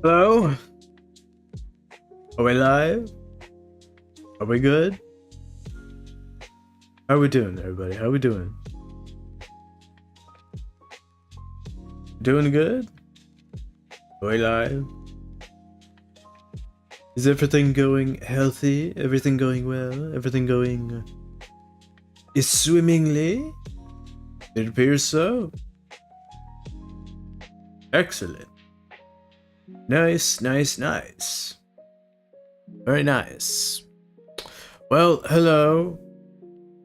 Hello? Are we live? Are we good? How we doing, everybody? How we doing? Doing good? Are we live? Is everything going healthy? Everything going well? Everything going is swimmingly? It appears so. Excellent. Nice, nice, nice. Very nice. Well, hello,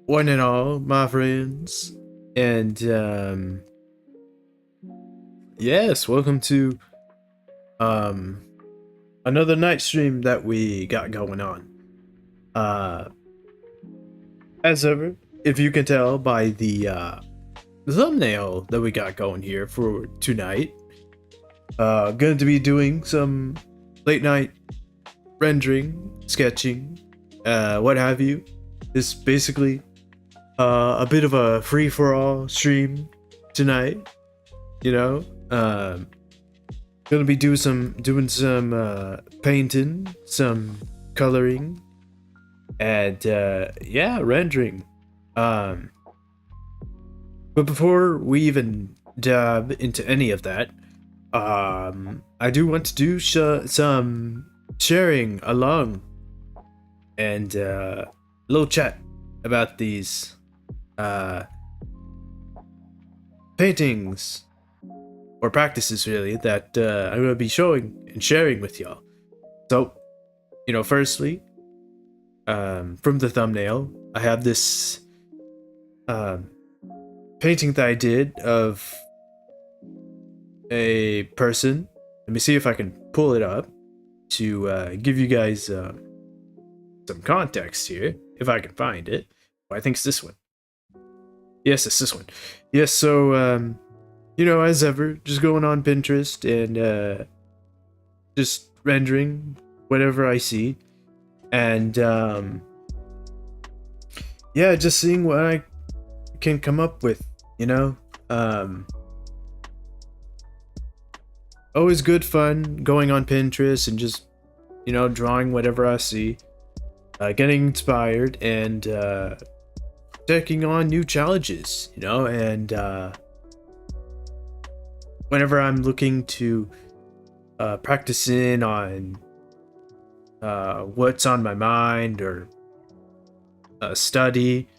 one and all, my friends. And, yes, welcome to, another night stream that we got going on. As ever, if you can tell by the thumbnail that we got going here for tonight, going to be doing some late night rendering, sketching, what have you. It's basically a bit of a free-for-all stream tonight, you know. Gonna be doing some painting, some coloring, and yeah, rendering. But before we even dive into any of that, I do want to do some sharing along and a little chat about these paintings or practices, really, that I'm going to be showing and sharing with y'all. So, you know, firstly, from the thumbnail, I have this painting that I did of a person. Let me see if I can pull it up to give you guys some context here, if I can find it. Oh, I think it's this one. Yes, it's this one. Yes, so you know, as ever, just going on Pinterest and just rendering whatever I see, and yeah, just seeing what I can come up with, you know. Always good fun going on Pinterest and just, you know, drawing whatever I see, getting inspired, and taking on new challenges, you know. And whenever I'm looking to practice in on what's on my mind, or study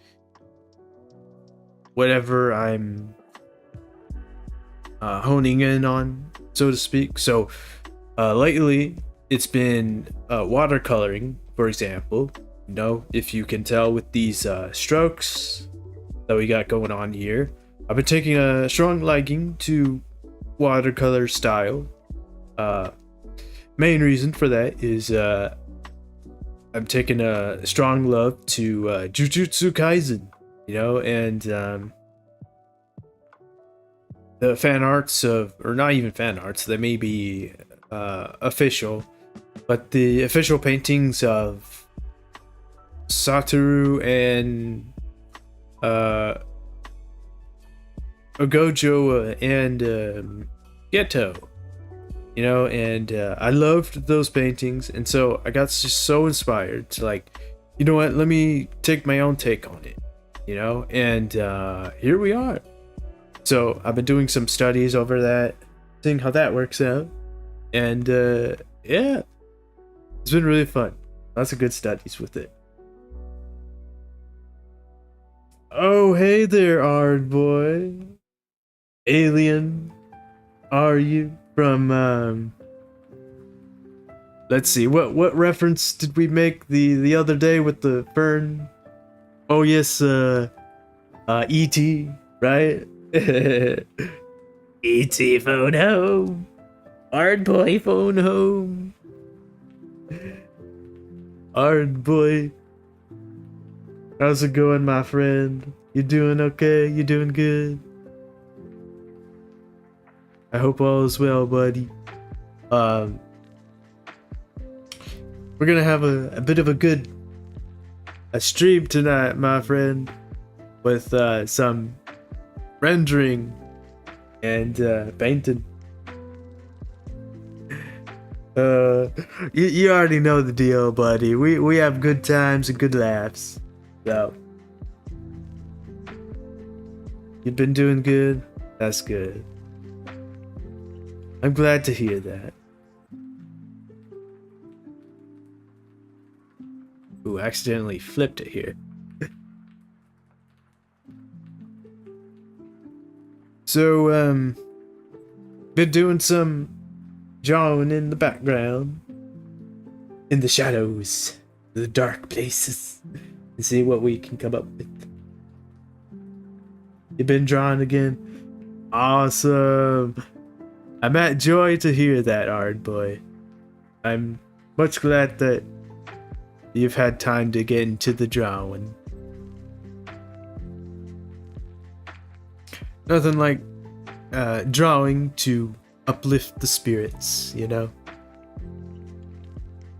whatever I'm honing in on, so to speak. So lately it's been watercoloring, for example. You know, if you can tell with these strokes that we got going on here, I've been taking a strong liking to watercolor style. Main reason for that is I'm taking a strong love to Jujutsu Kaisen, you know, and the fan arts of, or not even fan arts, they may be official, but the official paintings of Satoru and Gojo and Geto, you know. And I loved those paintings, and so I got just so inspired to, like, you know what, let me take my own take on it, you know. And here we are. So I've been doing some studies over that, seeing how that works out, and yeah, it's been really fun. Lots of good studies with it. Oh, hey there, Ard boy. Alien, are you from let's see, what reference did we make the other day with the fern? Oh yes, E.T., right? E.T. phone home. Ard boy phone home. Ard boy, how's it going, my friend? You doing okay? You doing good? I hope all is well, buddy. We're gonna have a bit of a stream tonight, my friend, with some rendering and painting. Uh, you already know the deal, buddy. We have good times and good laughs. So you've been doing good. That's good. I'm glad to hear that. Ooh, accidentally flipped it here. So, been doing some drawing in the background, in the shadows, the dark places, and see what we can come up with. You been drawing again? Awesome. I'm at joy to hear that, Ard boy. I'm much glad that you've had time to get into the drawing. Nothing like drawing to uplift the spirits, you know?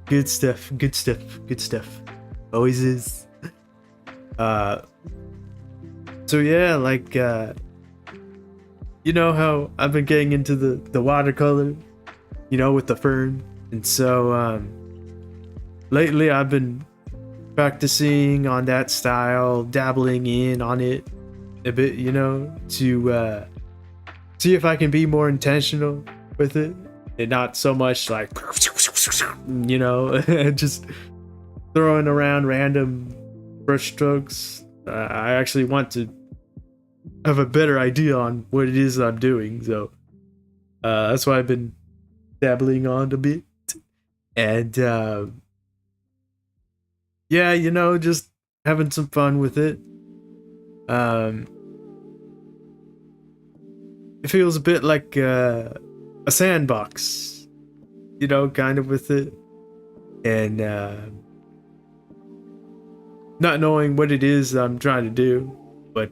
Good stuff, good stuff, good stuff. Always is. So yeah, like, you know how I've been getting into the watercolor, you know, with the fern? And so, lately I've been practicing on that style, dabbling in on it a bit, you know, to see if I can be more intentional with it and not so much like, you know, just throwing around random brush strokes. I actually want to have a better idea on what it is I'm doing, so that's why I've been dabbling on a bit. And yeah, you know, just having some fun with it. It feels a bit like a sandbox, you know, kind of with it, and not knowing what it is I'm trying to do, but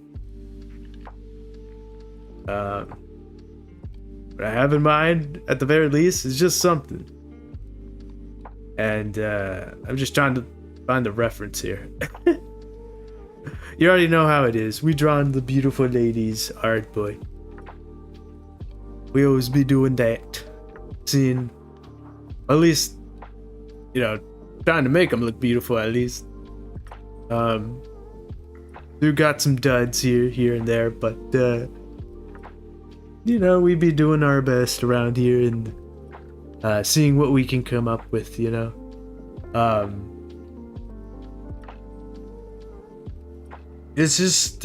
what I have in mind, at the very least, is just something. And I'm just trying to find the reference here. You already know how it is. We drawn the beautiful ladies, art boy. We always be doing that. Seeing, at least, you know, trying to make them look beautiful at least. We got some duds here and there, but you know, we be doing our best around here and seeing what we can come up with, you know. It's just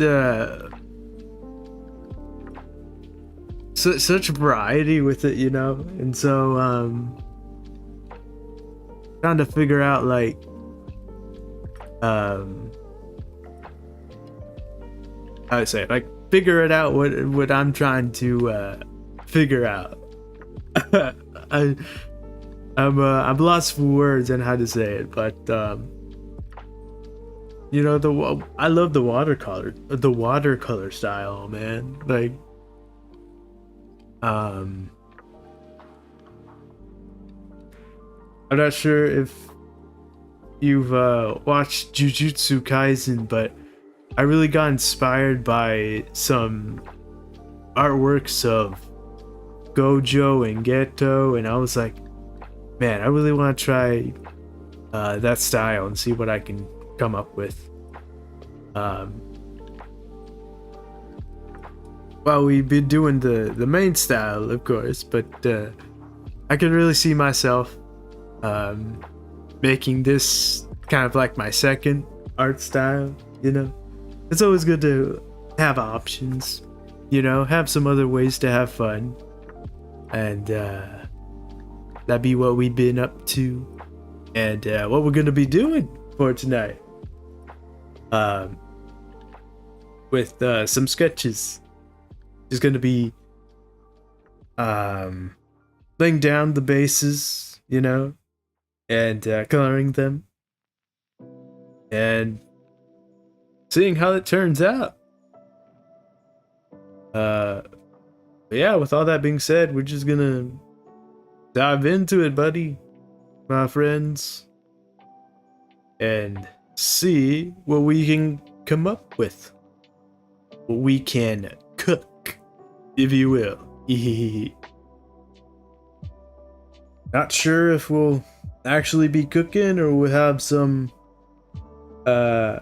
such variety with it, you know, and so trying to figure out like how to say it, like figure it out what I'm trying to figure out. I'm lost for words on how to say it, but you know, I love the watercolor style, man. Like I'm not sure if you've watched Jujutsu Kaisen, but I really got inspired by some artworks of Gojo and Geto, and I was like, man, I really want to try that style and see what I can come up with. Well, we've been doing the main style, of course, but I can really see myself making this kind of like my second art style, you know. It's always good to have options, you know, have some other ways to have fun, and that'd be what we've been up to, and what we're gonna be doing for tonight, with some sketches. Just gonna be laying down the bases, you know, and coloring them, and seeing how it turns out. Yeah, with all that being said, we're just gonna dive into it, buddy, my friends, and see what we can come up with. What we can cook, if you will. Not sure if we'll actually be cooking or we'll have some uh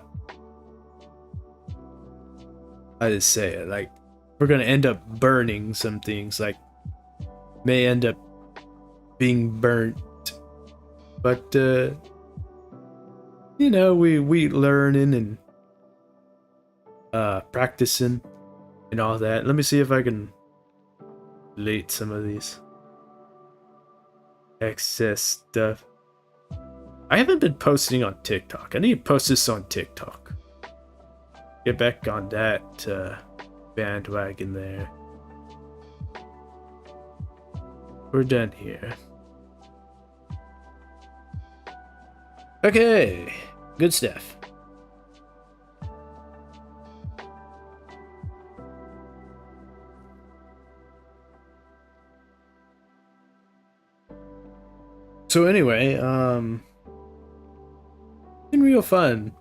I just say it like we're gonna end up burning some things, like may end up being burnt. But you know, we learning and practicing and all that. Let me see if I can delete some of these excess stuff. I haven't been posting on TikTok. I need to post this on TikTok. Get back on that bandwagon there. We're done here. Okay, good stuff. So anyway, been real fun.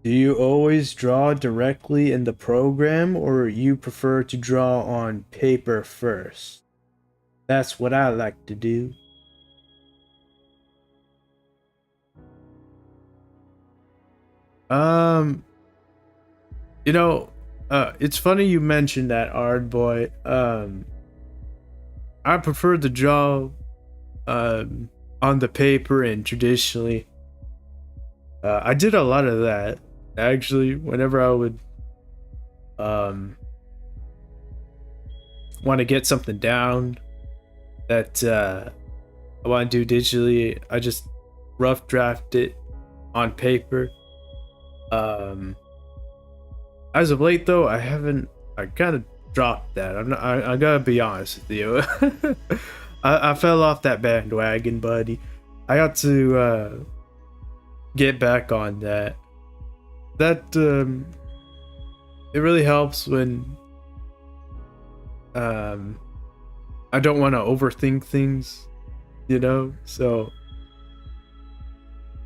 Do you always draw directly in the program or you prefer to draw on paper first? That's what I like to do. Um, you know, it's funny you mentioned that, Ard boy. I prefer to draw on the paper and traditionally. I did a lot of that actually whenever I would um want to get something down that I want to do digitally. I just rough draft it on paper. Um, as of late, though, I haven't. I kind of dropped that. I'm not. I gotta be honest with you. I fell off that bandwagon, buddy. I got to get back on that. That it really helps when I don't want to overthink things, you know. So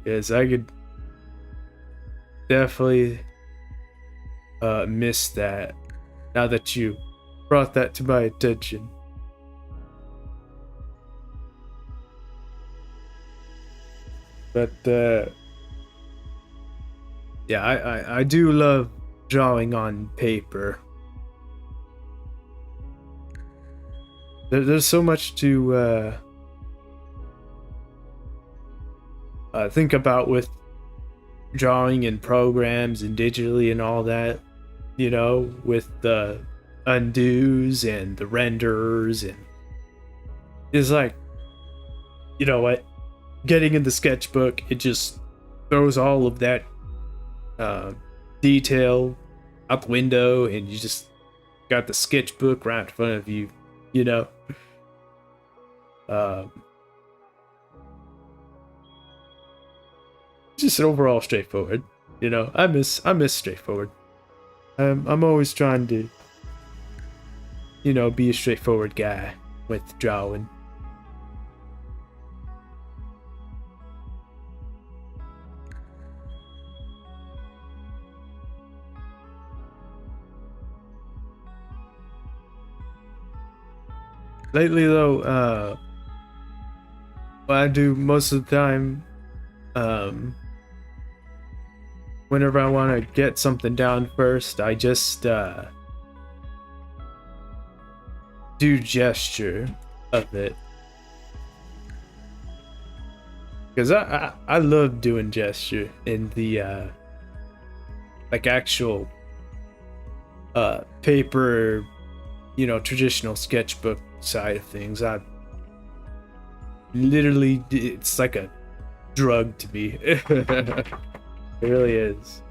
yes, I could definitely miss that now that you brought that to my attention. But yeah, I do love drawing on paper. There's so much to think about with drawing in programs and digitally and all that, you know, with the undos and the renders. And it's like, you know what, getting in the sketchbook, it just throws all of that uh, detail out the window and you just got the sketchbook right in front of you, you know. um, just overall straightforward, you know. I miss straightforward. I'm always trying to, you know, be a straightforward guy with drawing. Lately, though, what I do most of the time, um, whenever I want to get something down first, I just do gesture of it. Because I love doing gesture in the like actual paper, you know, traditional sketchbook side of things. I literally, it's like a drug to me. It really is.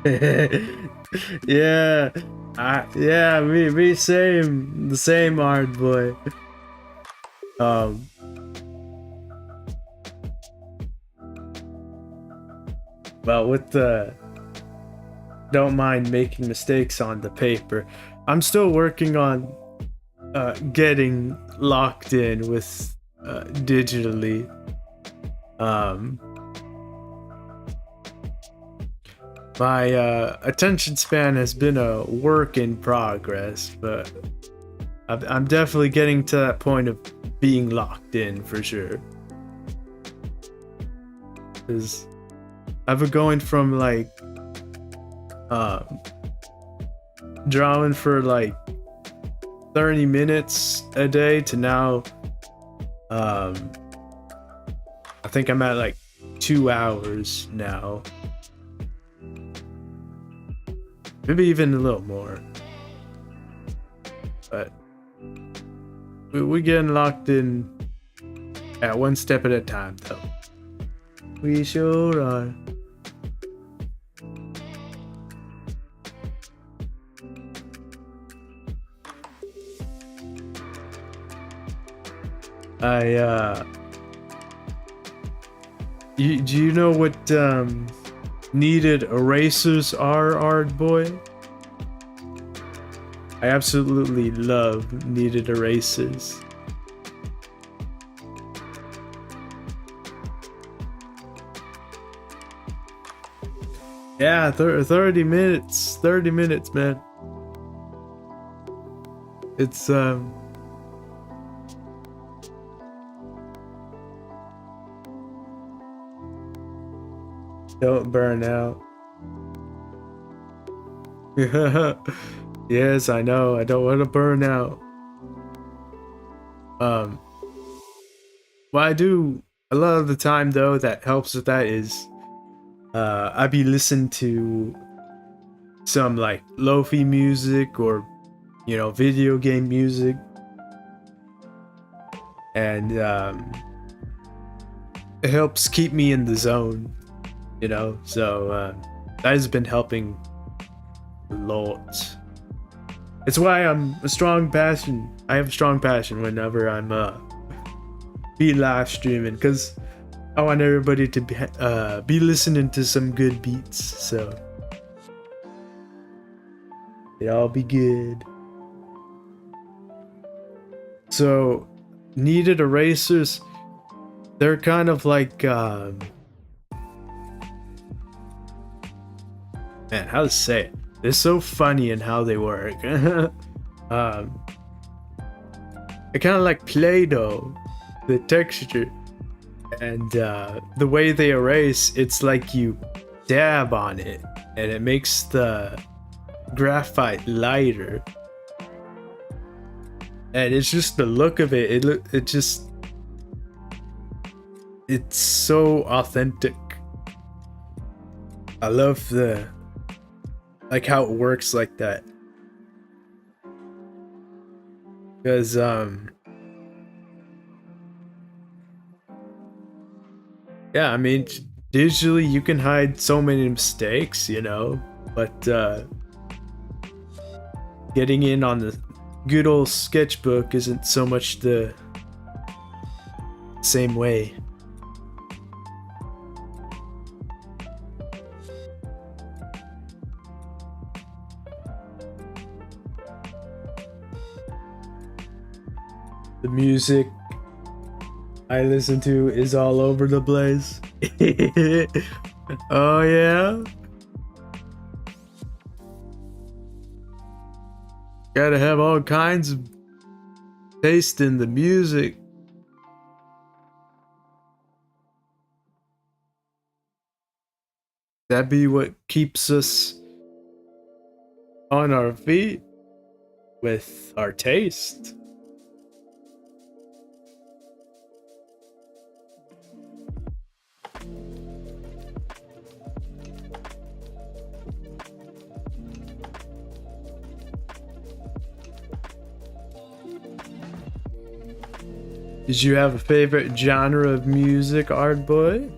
Yeah, yeah, me same, the same hard boy. Um, well, with the don't mind making mistakes on the paper. I'm still working on getting locked in with digitally. Um, my attention span has been a work in progress, but I'm definitely getting to that point of being locked in for sure. Because I've been going from like drawing for like 30 minutes a day to now I think I'm at like 2 hours now, maybe even a little more, but we're getting locked in at one step at a time though. We sure are. Do you know what needed erasers are, Ard Boy? I absolutely love needed erasers. Yeah, 30 minutes. 30 minutes, man. It's don't burn out. Yes, I know. I don't want to burn out. What I do a lot of the time though that helps with that is I be listening to some like lo-fi music or video game music, and it helps keep me in the zone, so that has been helping a lot. It's why I have a strong passion whenever I'm be live streaming, because I want everybody to be listening to some good beats, so it all be good. So needed erasers, they're kind of like man, how to say it? They're so funny in how they work. They're kind of like Play-Doh, the texture, and the way they erase, it's like you dab on it and it makes the graphite lighter, and it's just the look of it. It's so authentic. I love how it works like that, because yeah, I mean, digitally you can hide so many mistakes, but getting in on the good old sketchbook isn't so much the same way. The music I listen to is all over the place. Oh yeah? Gotta have all kinds of taste in the music. That be what keeps us on our feet with our taste. Did you have a favorite genre of music, Ard Boy?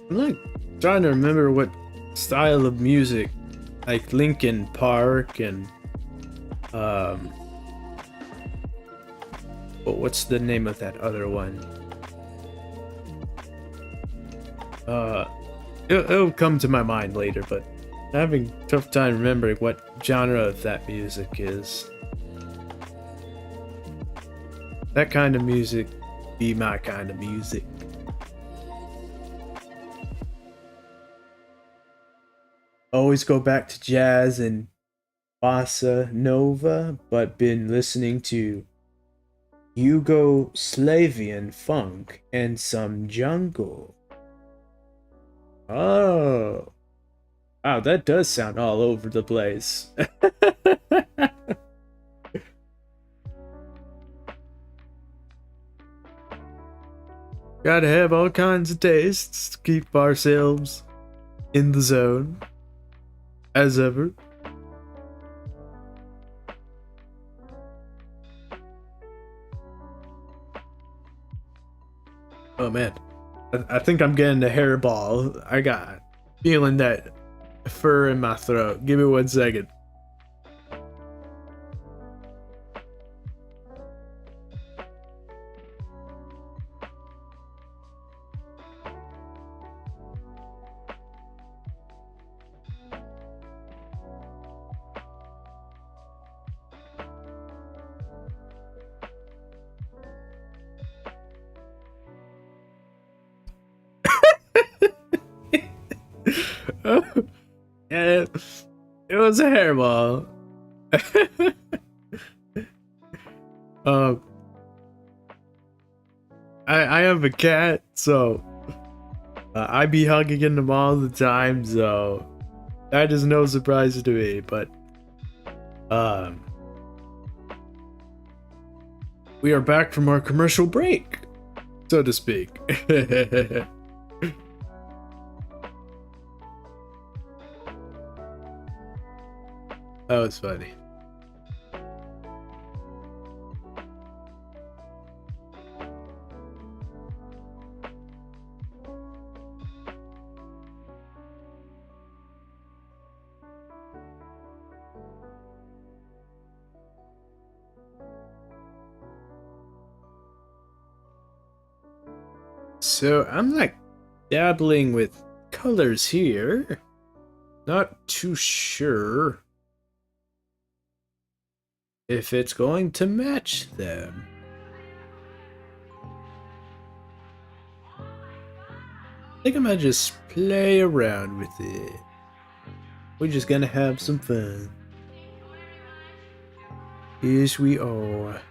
I'm like trying to remember what style of music, like Linkin Park and what's the name of that other one? It'll come to my mind later, but I'm having a tough time remembering what genre of that music is. That kind of music be my kind of music. Always go back to jazz and bossa nova, but been listening to Yugoslavian funk and some jungle. Oh, wow, that does sound all over the place. Gotta have all kinds of tastes to keep ourselves in the zone, as ever. Oh man, I think I'm getting a hairball. I got feeling that fur in my throat. Give me 1 second. Yeah, it was a hairball. um, I have a cat, so I be hugging him all the time, so that is no surprise to me. But we are back from our commercial break, so to speak. That was funny. So I'm like dabbling with colors here. Not too sure if it's going to match them. I think I might just play around with it. We're just gonna have some fun. Yes, we are.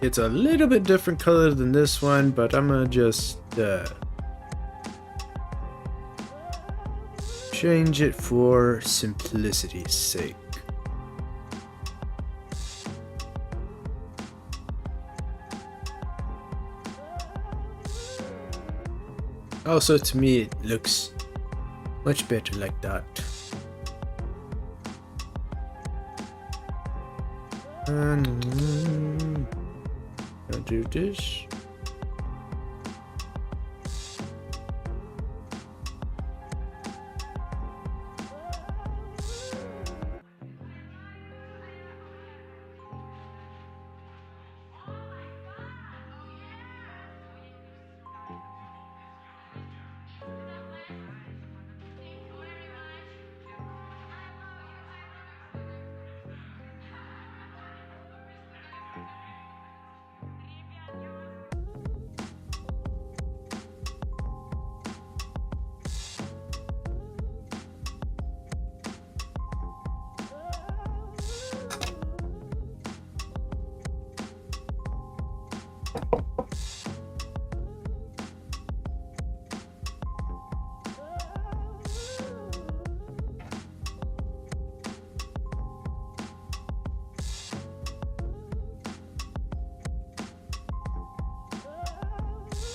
It's a little bit different color than this one, but I'm gonna just change it for simplicity's sake. Also, to me, it looks much better like that. I'll do this.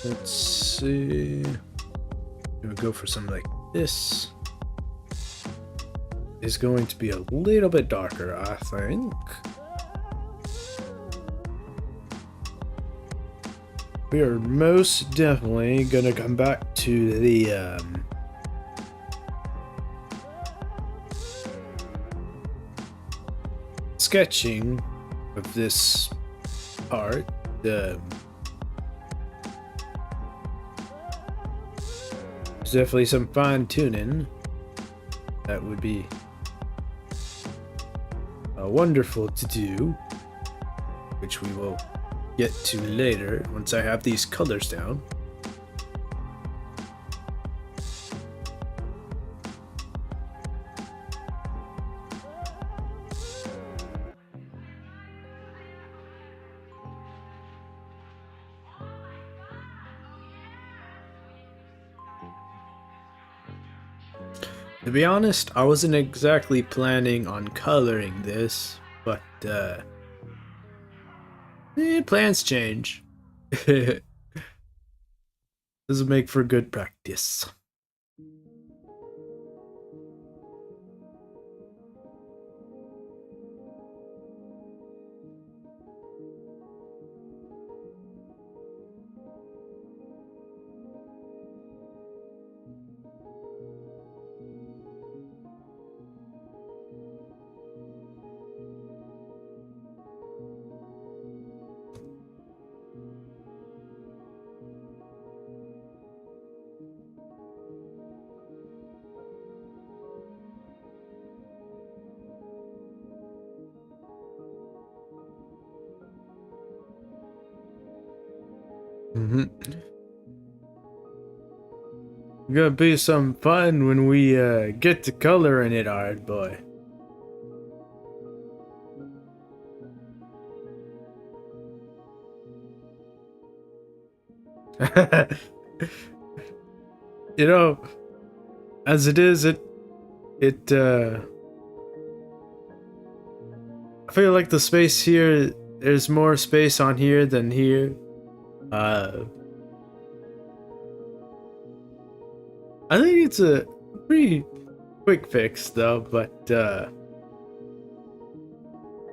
Let's see. We'll go for something like this. Is going to be a little bit darker, I think. We are most definitely gonna come back to the sketching of this part. There's definitely some fine tuning that would be wonderful to do, which we will get to later once I have these colors down. To be honest, I wasn't exactly planning on coloring this, but plans change. This will make for good practice. Gonna be some fun when we get to coloring it hard, boy. You know, as it is, I feel like the space here, there's more space on here than here. I think it's a pretty quick fix though, but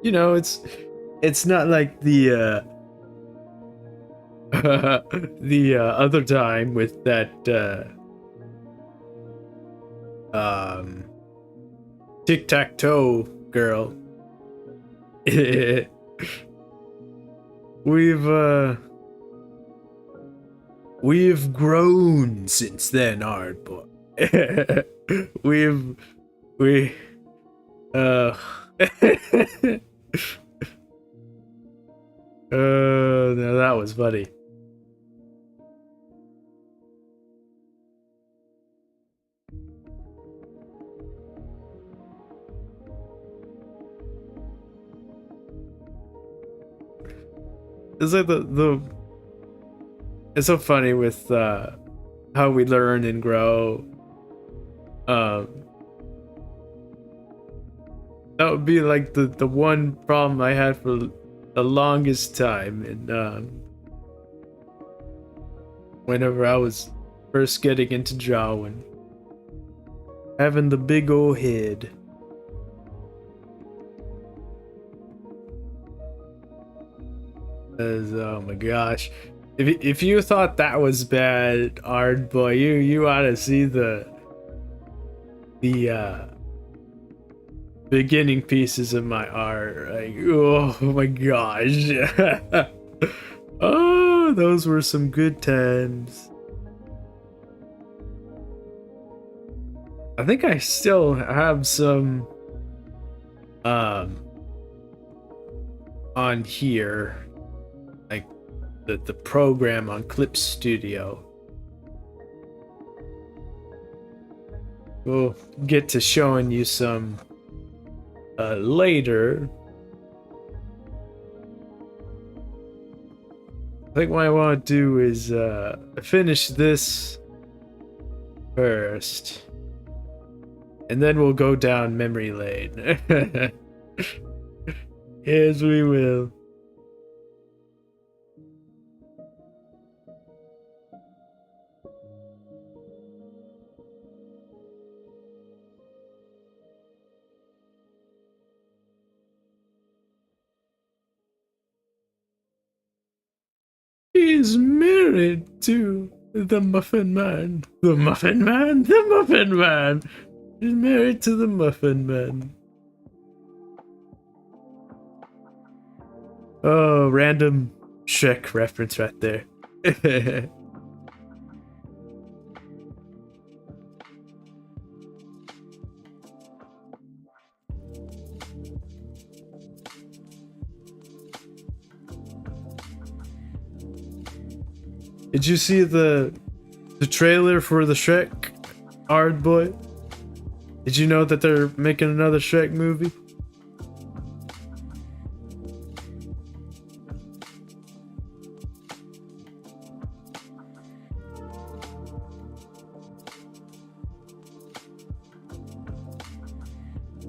you know, it's not like the the other time with that tic-tac-toe girl. We've grown since then, Ard boy. we now that was funny. It's like it's so funny with how we learn and grow. That would be like the one problem I had for the longest time, and whenever I was first getting into drawing, having the big old head. Oh my gosh. If you thought that was bad, Ard boy, you ought to see the beginning pieces of my art. Like, oh my gosh. Oh, those were some good times. I think I still have some on here, like the program on Clip Studio. We'll get to showing you some later. I think what I want to do is finish this first, and then we'll go down memory lane. Yes, we will. He's married to the Muffin Man. The Muffin Man? The Muffin Man! He's married to the Muffin Man. Oh, random Shrek reference right there. Did you see the trailer for the Shrek Hard Boy? Did you know that they're making another Shrek movie?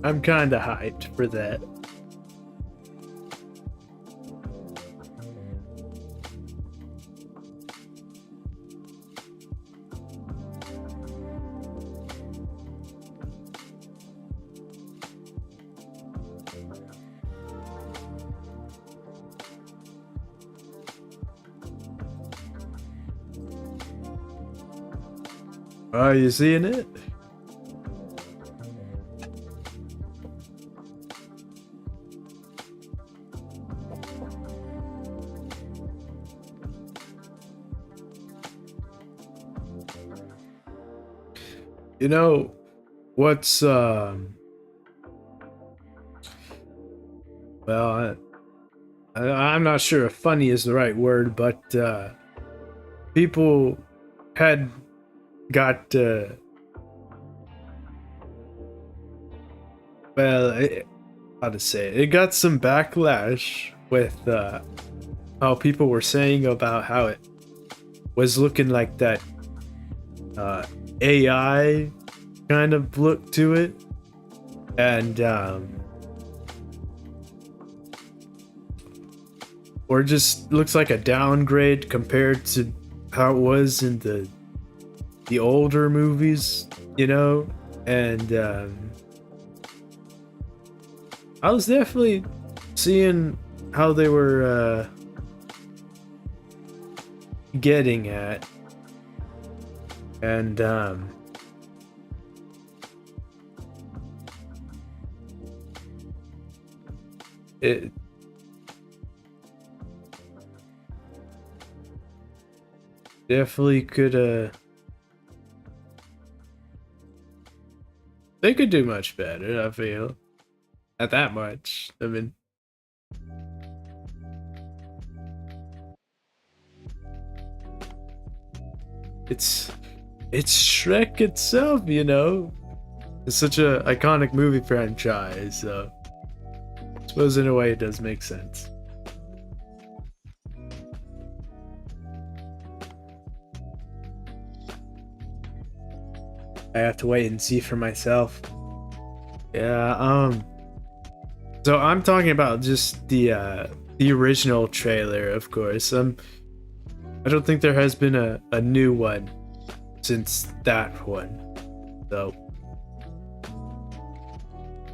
I'm kinda hyped for that. Are you seeing it? You know what's well, I'm not sure if funny is the right word, but people had got how to say it? It got some backlash with how people were saying about how it was looking like that AI kind of look to it, and or just looks like a downgrade compared to how it was in the older movies, you know. And I was definitely seeing how they were getting at, and it definitely could they could do much better, I feel. Not that much. I mean, it's Shrek itself, you know. It's such a iconic movie franchise, so I suppose in a way it does make sense. I have to wait and see for myself. Yeah, so I'm talking about just the original trailer, of course. I don't think there has been a new one since that one. So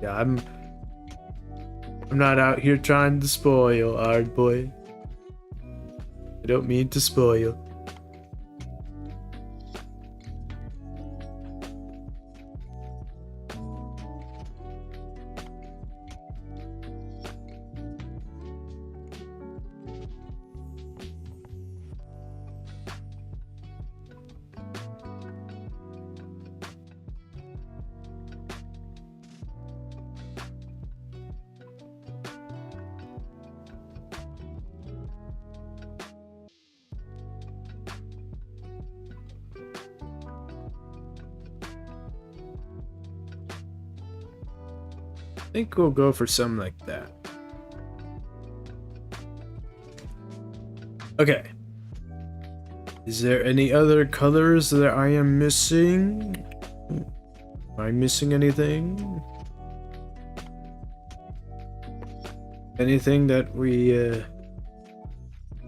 yeah, I'm not out here trying to spoil, Hard Boy. I don't mean to spoil. I think we'll go for something like that. Okay. Is there any other colors that I am missing? Am I missing anything? Anything that we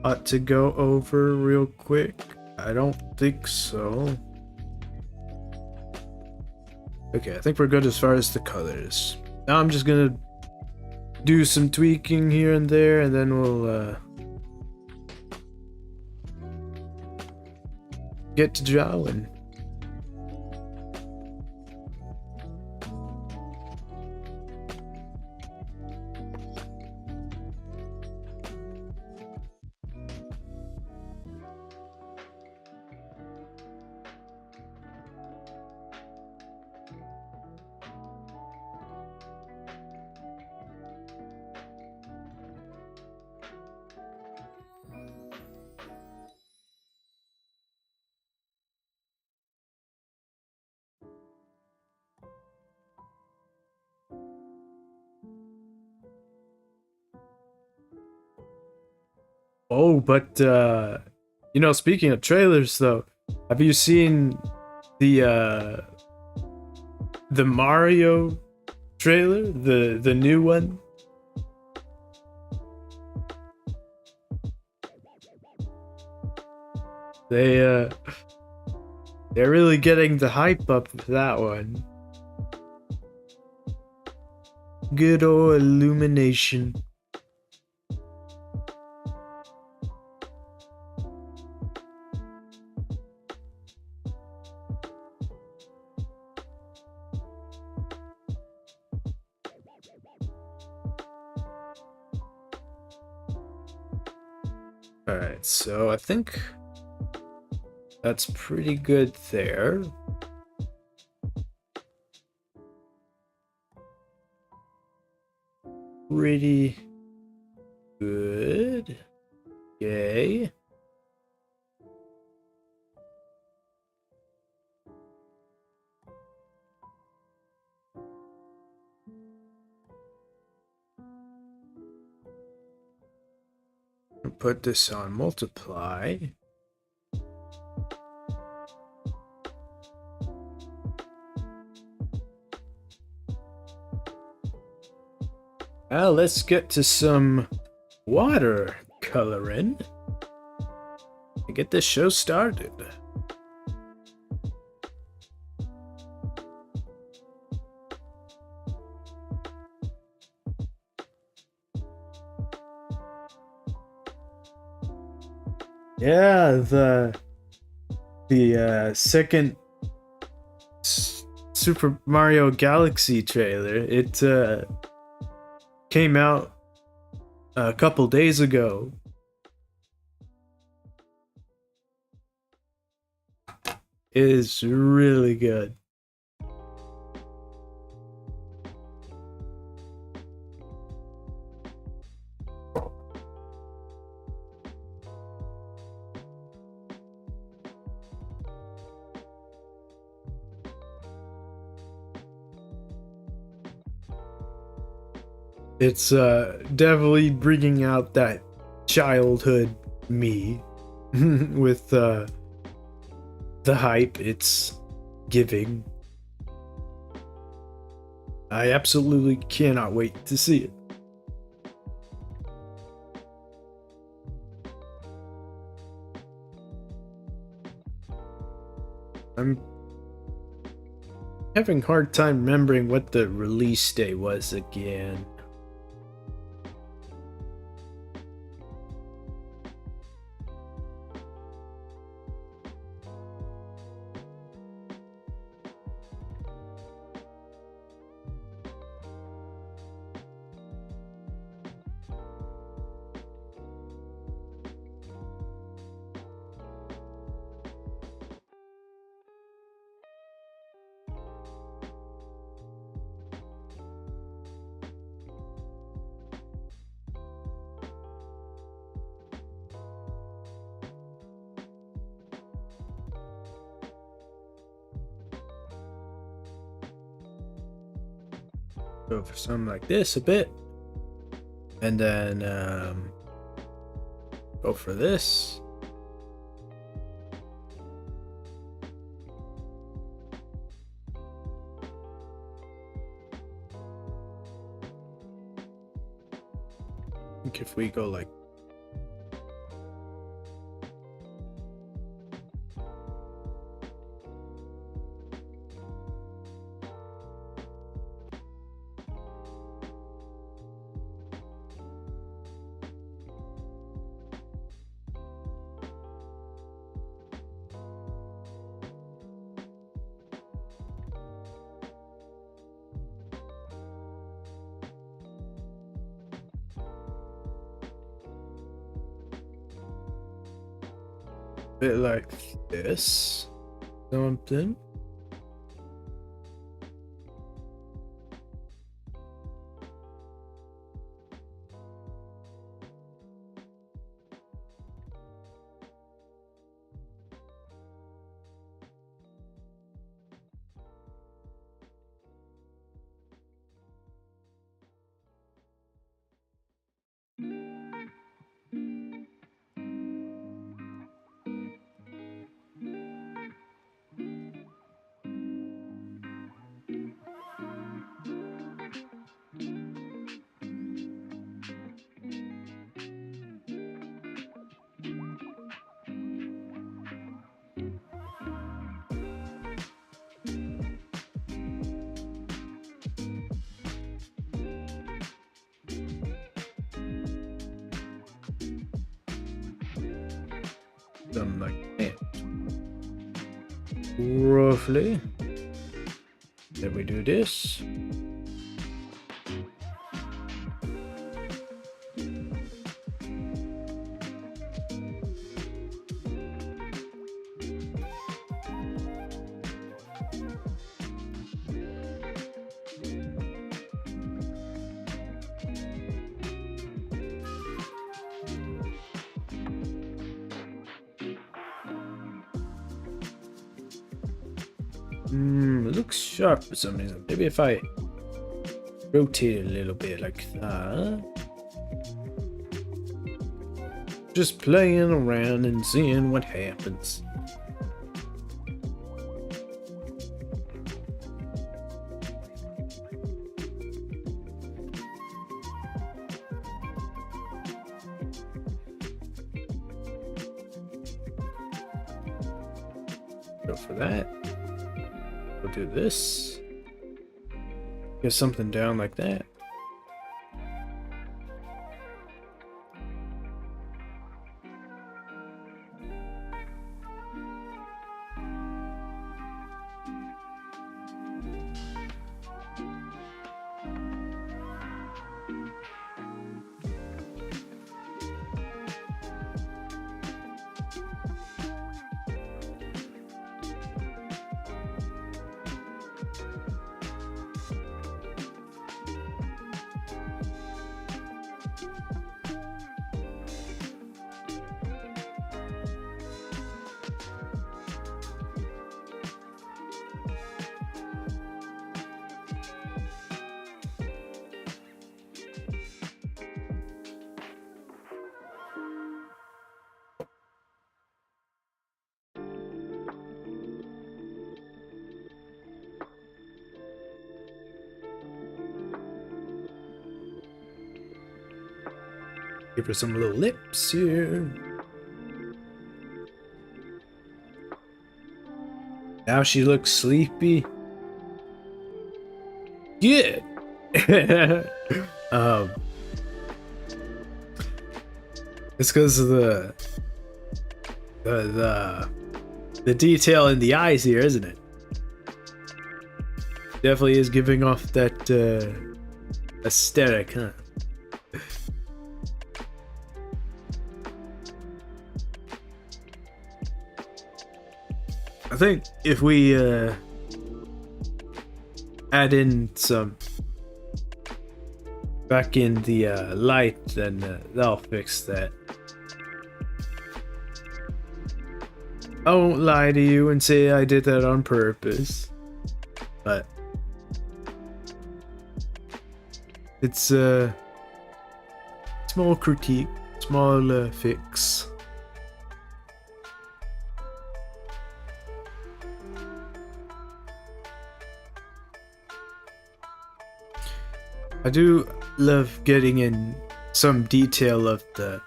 ought to go over real quick? I don't think so. Okay, I think we're good as far as the colors. Now I'm just gonna do some tweaking here and there, and then we'll get to drawing. Oh, but you know, speaking of trailers though, have you seen the the Mario trailer, the new one? They they're really getting the hype up for that one. Good old illumination. Alright, so I think that's pretty good there. Pretty good. Yay. Put this on multiply. Now let's get to some water coloring and get this show started. Yeah, the second Super Mario Galaxy trailer, it came out a couple days ago. It is really good. It's definitely bringing out that childhood me with the hype it's giving. I absolutely cannot wait to see it. I'm having a hard time remembering what the release day was again. Go for something like this a bit, and then go for this. I think if we go like bit like this. Something. Something like that. Roughly. Then we do this. It looks sharp for some reason. Maybe if I rotate it a little bit like that. Just playing around and seeing what happens. Go for that. We'll do this. Get something down like that. Give her some little lips here. Now she looks sleepy. Good. It's because of the detail in the eyes here, isn't it? Definitely is giving off that aesthetic, huh? I think if we add in some back in the light, then that'll fix that. I won't lie to you and say I did that on purpose, but it's small critique, small fix. I do love getting in some detail of the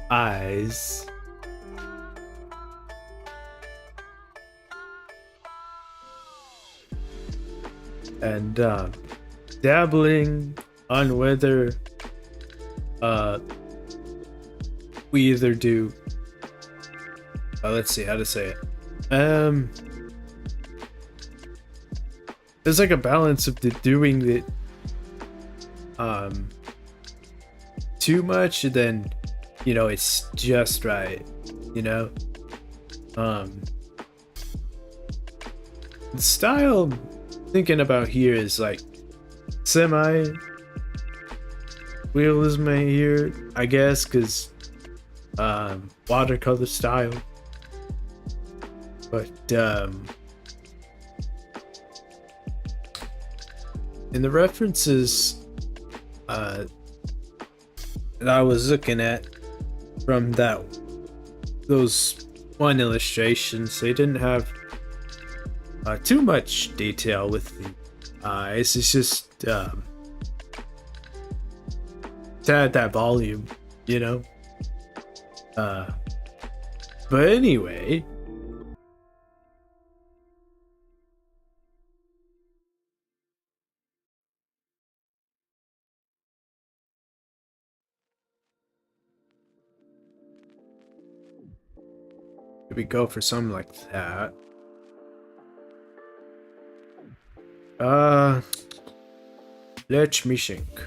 eyes. And dabbling on whether we either do let's see how to say it. There's like a balance of doing it too much, then you know it's just right, you know, Um, the style thinking about here is like semi realism here, I guess, because watercolor style. But in the references that I was looking at from those one illustrations, they didn't have too much detail with the eyes. It's just to add that volume, you know. But anyway, if we go for something like that. Let me think.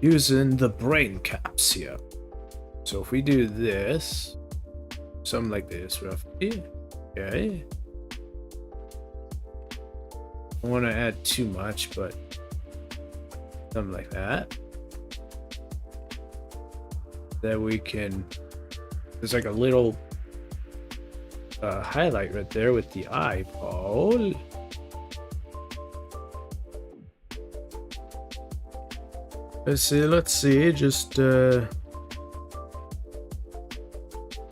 Using the brain caps here. So if we do this, something like this, roughly. Okay. I don't want to add too much, but something like that. Then we can. There's like a little highlight right there with the eyeball. Let's see, just throwing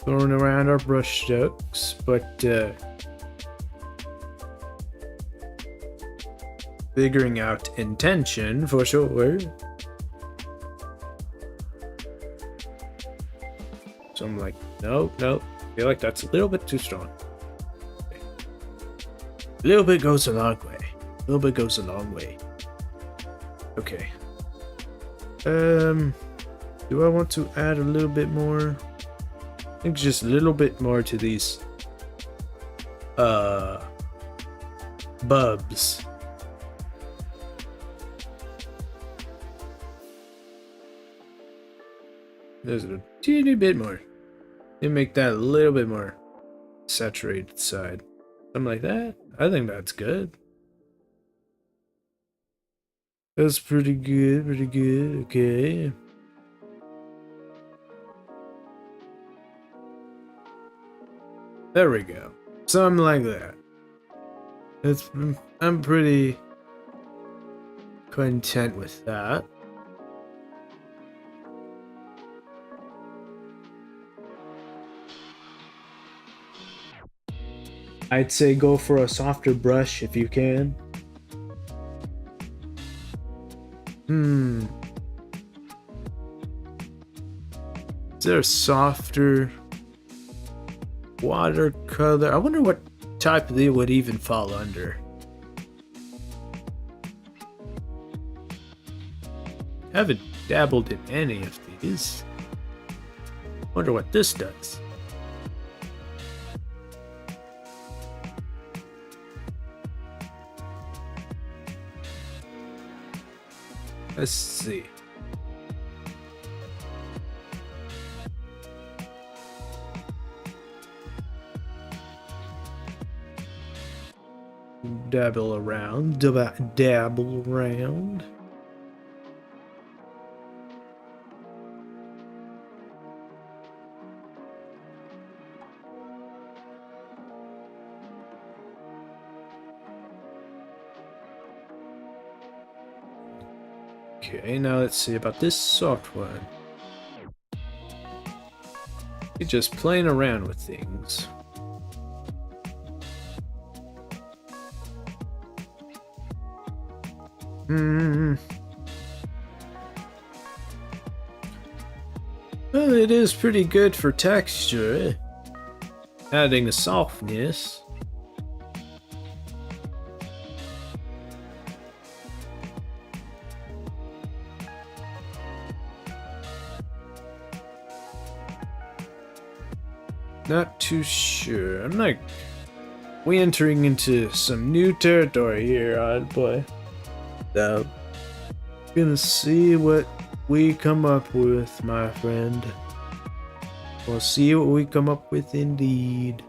around our brush strokes, but figuring out intention for sure. So I'm like, nope. I feel like that's a little bit too strong. Okay. A little bit goes a long way. Okay. Do I want to add a little bit more? I think just a little bit more to these bubs. There's a teeny bit more. You make that a little bit more saturated side. Something like that. I think that's good. That's pretty good, okay. There we go. Something like that. I'm pretty content with that. I'd say go for a softer brush if you can. Is there a softer watercolor? I wonder what type they would even fall under. I haven't dabbled in any of these. Wonder what this does. Let's see. Dabble around. Dabble around. Okay, now let's see about this soft one. You're just playing around with things. Well, it is pretty good for texture, adding the softness. Not too sure. I'm like, we entering into some new territory here, odd boy. So, gonna see what we come up with, my friend. We'll see what we come up with indeed.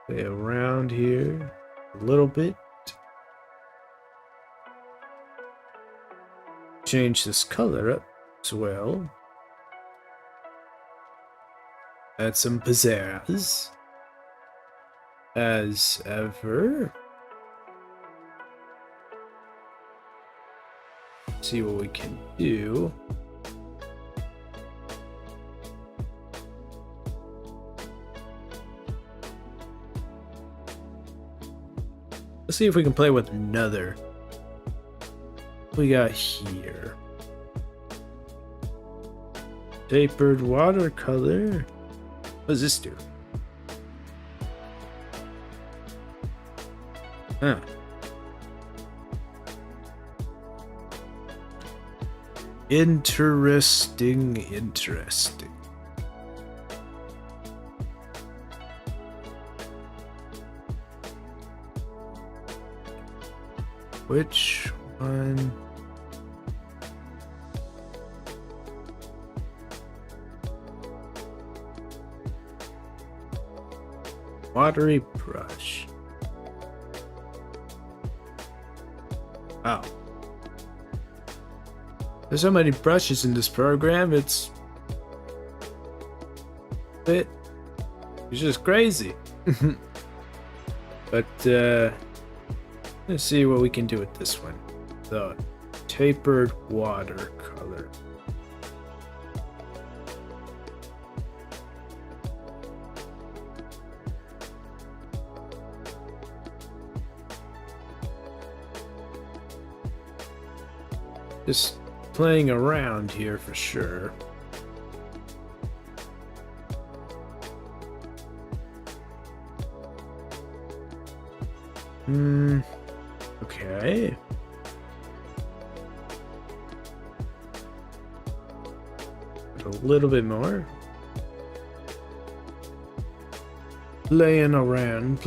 Play around here a little bit. Change this color up as well. Add some pizzazz. As ever. See what we can do. Let's see if we can play with another. What we got here? Tapered watercolor. What does this do? Huh. Interesting. Which one? Watery brush. Wow. There's so many brushes in this program, it's just crazy. But let's see what we can do with this one. The tapered watercolor. Just playing around here for sure. Okay. A little bit more. Playing around.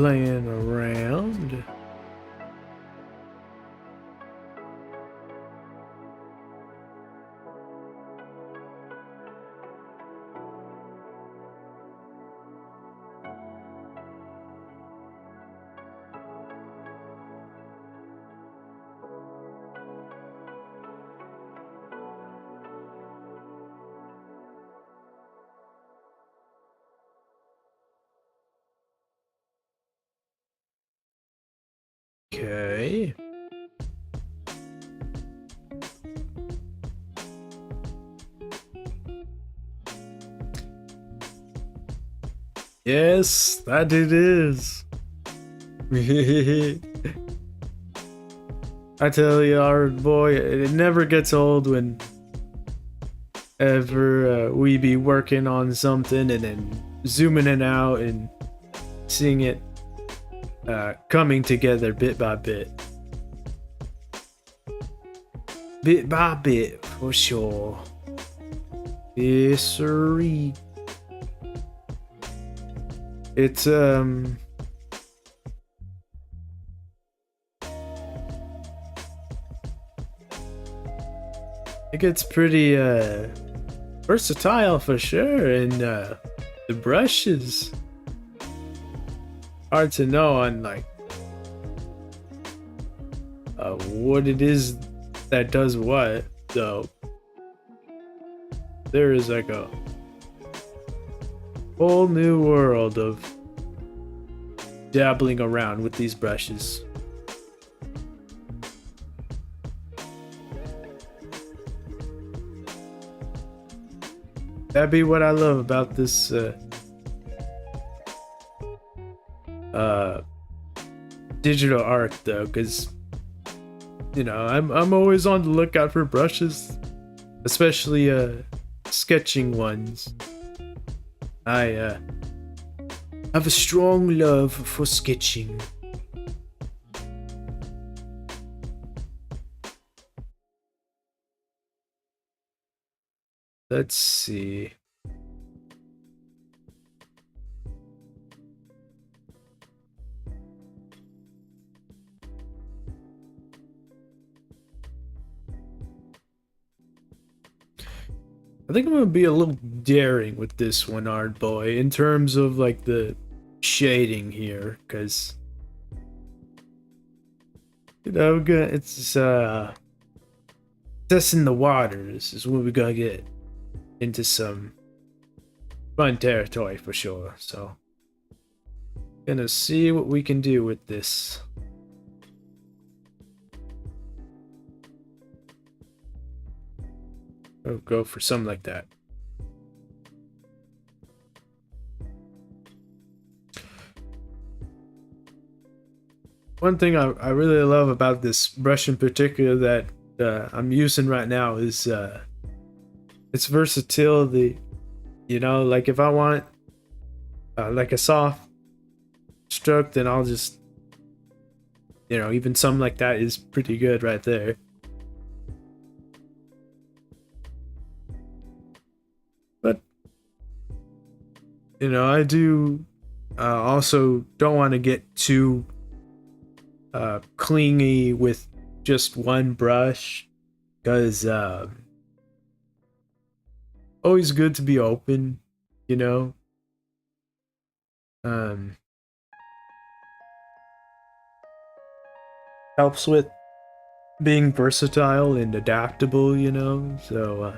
Okay. Yes, that it is. I tell you, our boy, it never gets old when ever we be working on something and then zooming it out and seeing it coming together bit by bit. Bit by bit, for sure. Yes, sirree. It's it gets pretty versatile for sure, and the brushes hard to know on like what it is that does what, though. There is like a whole new world of dabbling around with these brushes. That'd be what I love about this digital art, though, because you know I'm always on the lookout for brushes, especially sketching ones. I have a strong love for sketching. Let's see. I think I'm gonna be a little daring with this one, Ard Boy, in terms of like the shading here, because it's testing the waters is when we're gonna get into some fun territory for sure. So gonna see what we can do with this. I'll go for something like that. One thing I really love about this brush in particular that I'm using right now is its versatility. You know, like if I want like a soft stroke, then I'll just, you know, even something like that is pretty good right there. But, you know, I do also don't want to get too clingy with just one brush, because always good to be open, you know. Helps with being versatile and adaptable, you know. So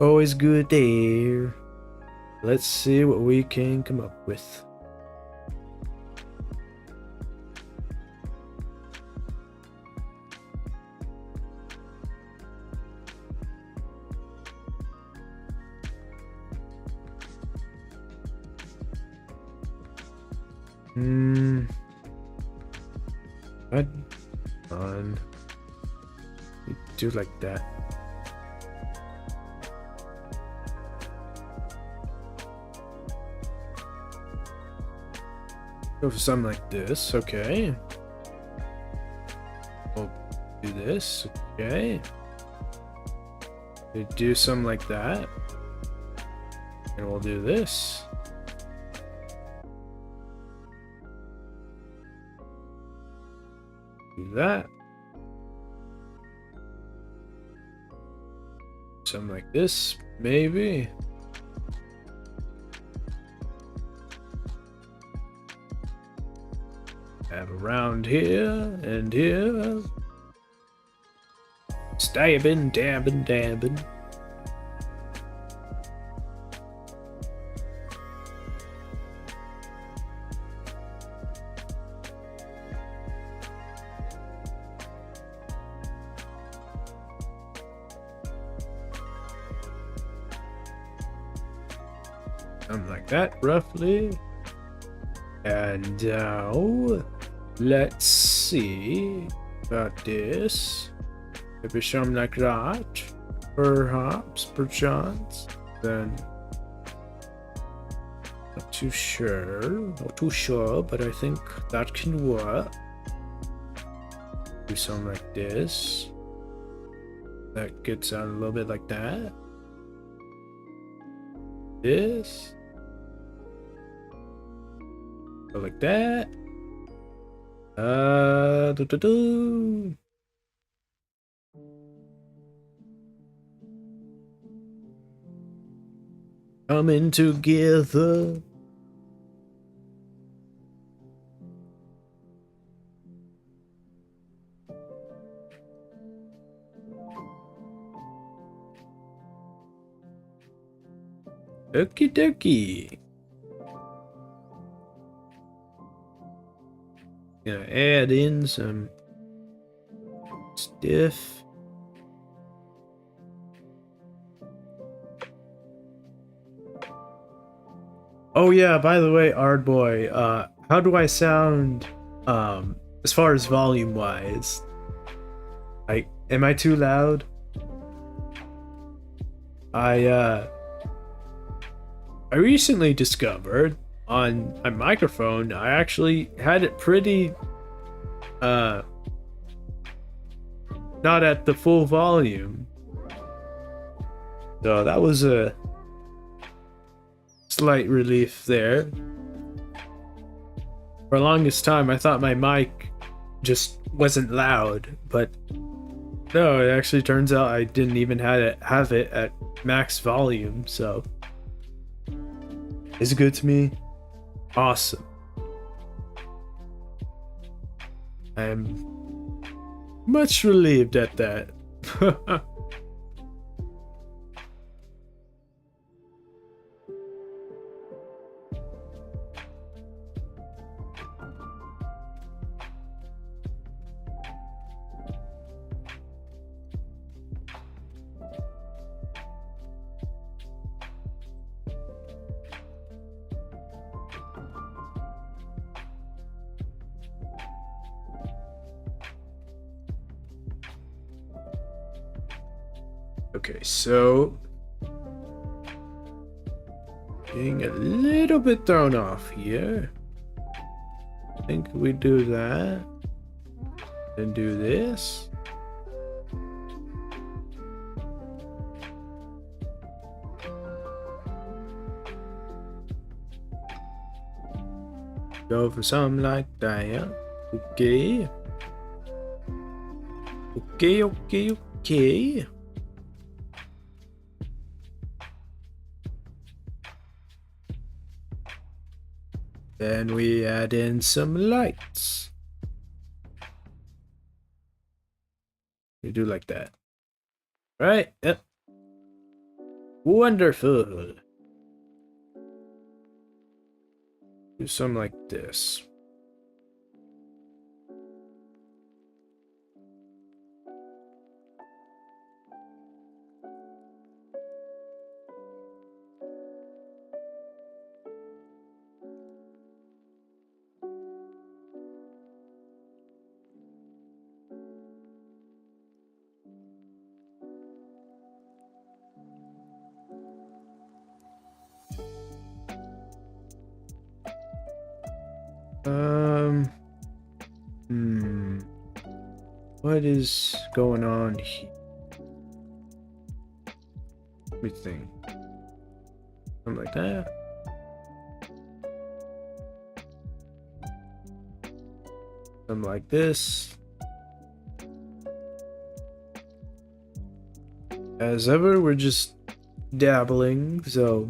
always good there. Let's see what we can come up with. I'd on do like that. Go for something like this, okay. We'll do this, okay. We do something like that. And we'll do this. Do that. Something like this, maybe. Have around here and here. Stabbing, dabbing, dabbing. Something like that, roughly. And now, let's see about this. Maybe something like that. Perhaps, perchance. Then, not too sure, but I think that can work. Do something like this. That gets out a little bit like that. This. Go like that. Coming together. Okie dokie. Gonna add in some stiff. Oh yeah, by the way, Ard Boy, how do I sound as far as volume wise? Am I too loud? I recently discovered on my microphone I actually had it pretty not at the full volume. So that was a slight relief there. For the longest time I thought my mic just wasn't loud, but No, it actually turns out I didn't even have it at max volume, so it's good to me. Awesome. I'm much relieved at that. Okay, so being a little bit thrown off here. I think we do that and do this. Go for something like that. Okay. Okay. Then we add in some lights. We do like that. Right? Yep. Wonderful. Do something like this. What is going on here? Let me think. Something like that. Something like this. As ever, we're just dabbling, so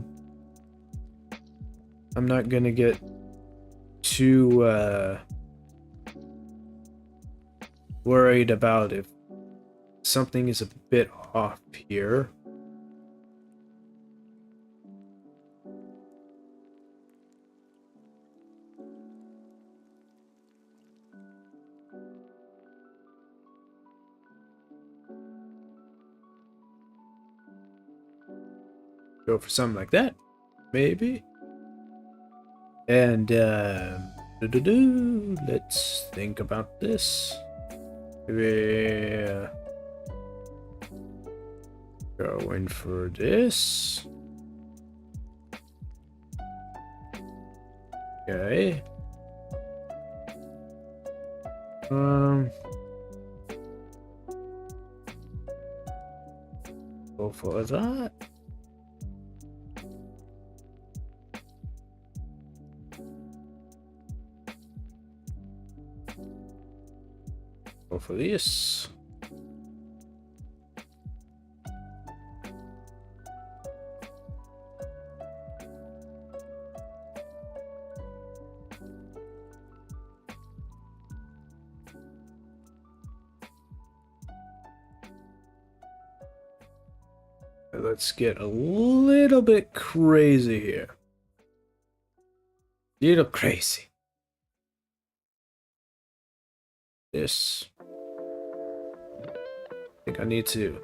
I'm not gonna get too worried about if something is a bit off here. Go for something like that, maybe. And let's think about this. We're going for this. Okay. Go for that. Go for this. Let's get a little bit crazy here. Little crazy. This. I think I need to.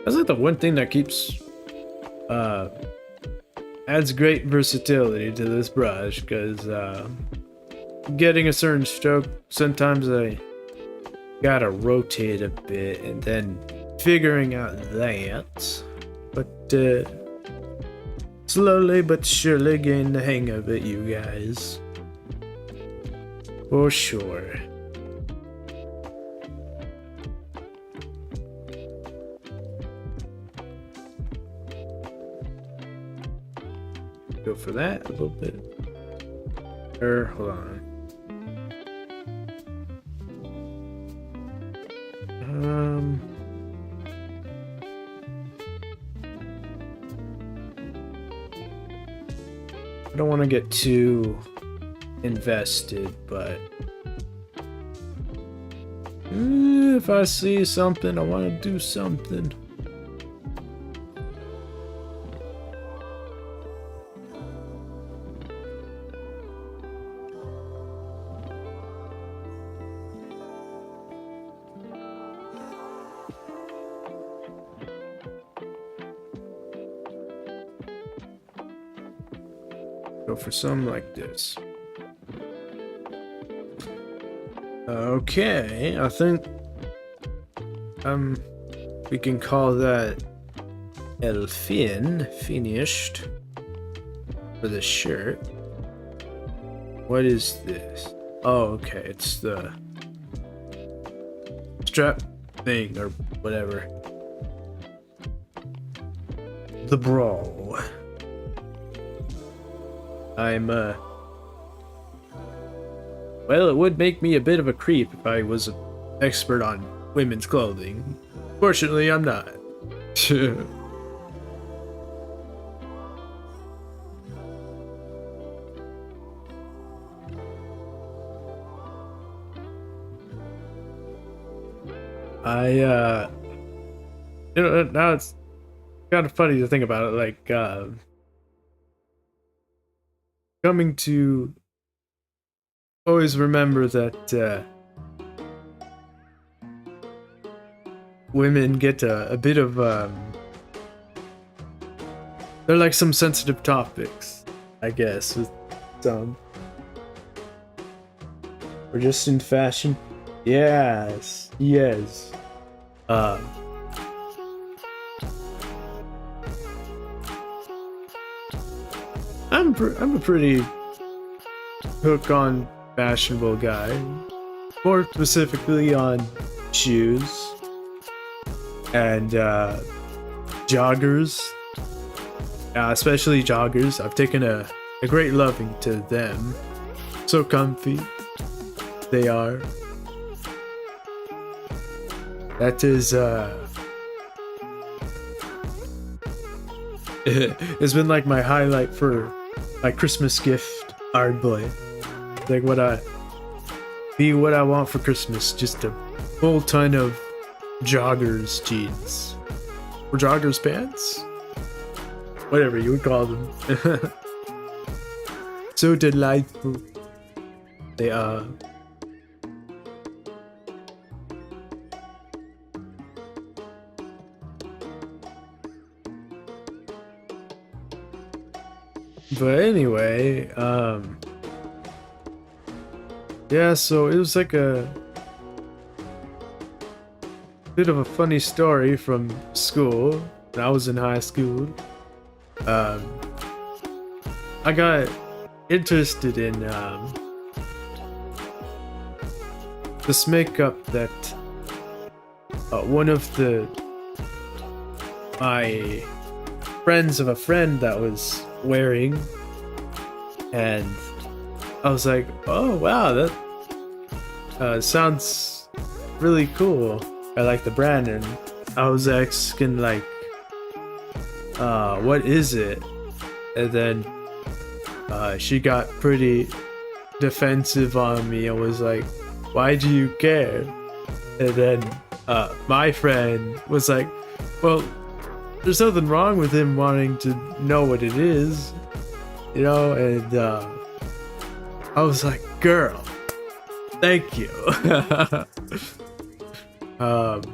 That's like the one thing that keeps adds great versatility to this brush, because getting a certain stroke, sometimes I gotta rotate a bit and then figuring out that. But slowly but surely getting the hang of it, you guys. For sure. Go for that a little bit. Hold on. I don't want to get too invested, but if I see something, I want to do something. Go for something like this. Okay, I think we can call that finished for the shirt. What is this? Oh, okay, it's the strap thing or whatever. The brawl. Well, it would make me a bit of a creep if I was an expert on women's clothing. Fortunately, I'm not. Now it's kind of funny to think about it, like, coming to always remember that women get a bit of they're like some sensitive topics, I guess, with some, or just in fashion. Yes. I'm a pretty hook on fashionable guy, more specifically on shoes and joggers, especially joggers. I've taken a great loving to them. So comfy they are. That is it's been like my highlight for my Christmas gift, Ard Boy. Like what I want for Christmas, just a full ton of joggers jeans. Or joggers pants? Whatever you would call them. So delightful. They are. But anyway, yeah, so it was like a bit of a funny story from school when I was in high school. I got interested in this makeup that one of my friends of a friend that was wearing, and I was like, oh wow, that sounds really cool. I like the brand, and I was asking like, what is it? And then she got pretty defensive on me and was like, why do you care? And then my friend was like, well, there's nothing wrong with him wanting to know what it is, you know? And I was like, girl, thank you. I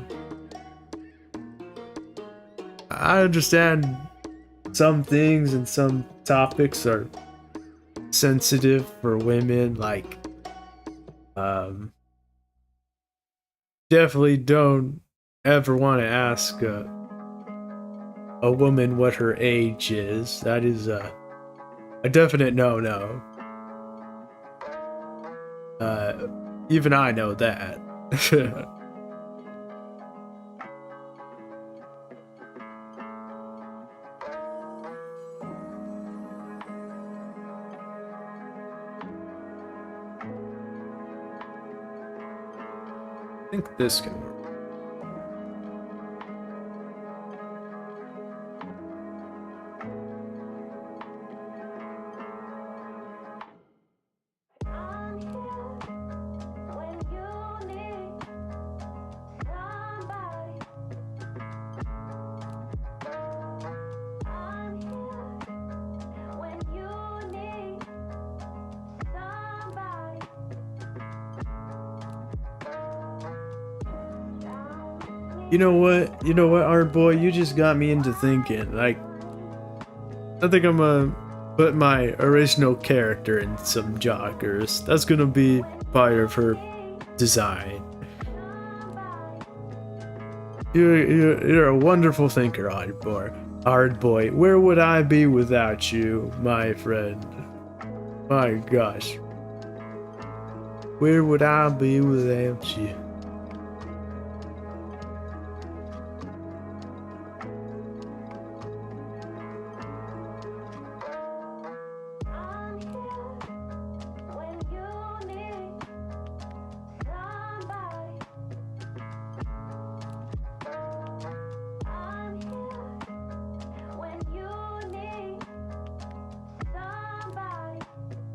understand some things and some topics are sensitive for women, like definitely don't ever want to ask a woman what her age is. That is a definite no-no. Even I know that. think this can work. You know what? You know what, Art Boy? You just got me into thinking. Like, I think I'm gonna put my original character in some joggers. That's gonna be part of her design. You're a wonderful thinker, Art Boy. Art Boy, where would I be without you, my friend? My gosh. Where would I be without you?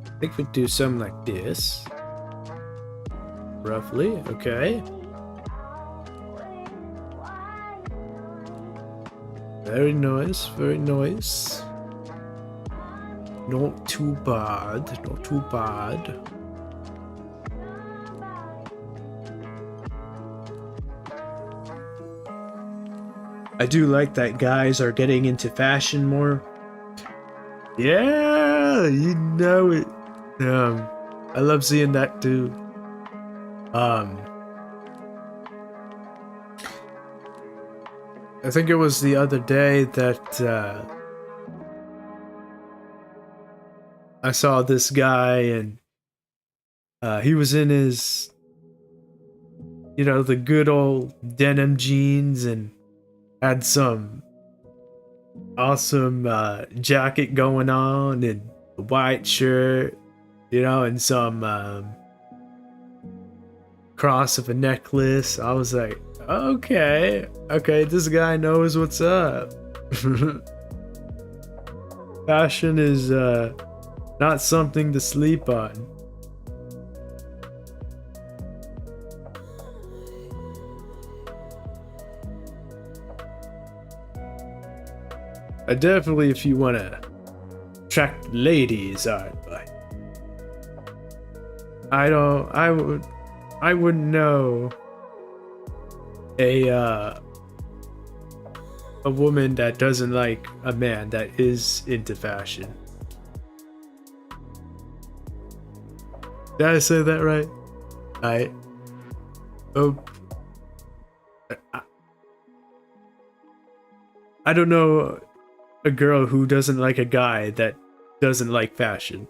I think we do something like this. Roughly, okay. Very nice, very nice. Not too bad, not too bad. I do like that guys are getting into fashion more. Yeah, you know it. I love seeing that too. I think it was the other day that I saw this guy and he was in his, you know, the good old denim jeans and had some awesome jacket going on and a white shirt, you know, and some cross of a necklace. I was like, okay, this guy knows what's up. Fashion is not something to sleep on. Definitely, if you want to attract ladies, but I wouldn't know a woman that doesn't like a man that is into fashion. Did I say that right? I don't know a girl who doesn't like a guy that doesn't like fashion.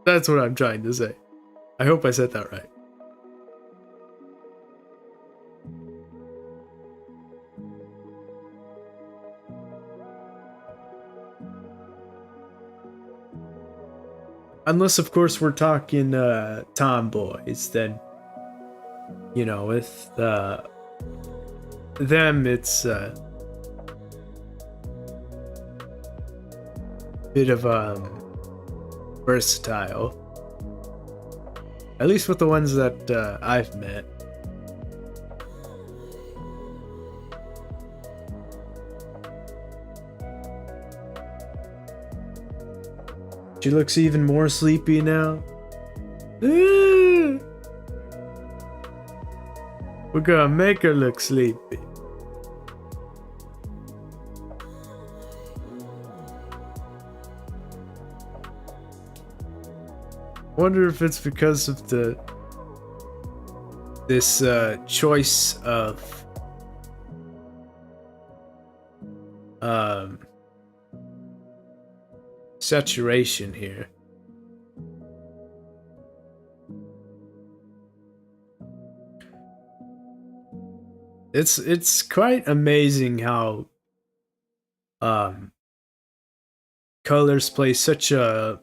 That's what I'm trying to say. I hope I said that right. Unless, of course, we're talking tomboys, then, you know, with them, it's bit of versatile. At least with the ones that I've met. She looks even more sleepy now. We're gonna make her look sleepy. Wonder if it's because of this choice of saturation here. It's quite amazing how colors play such a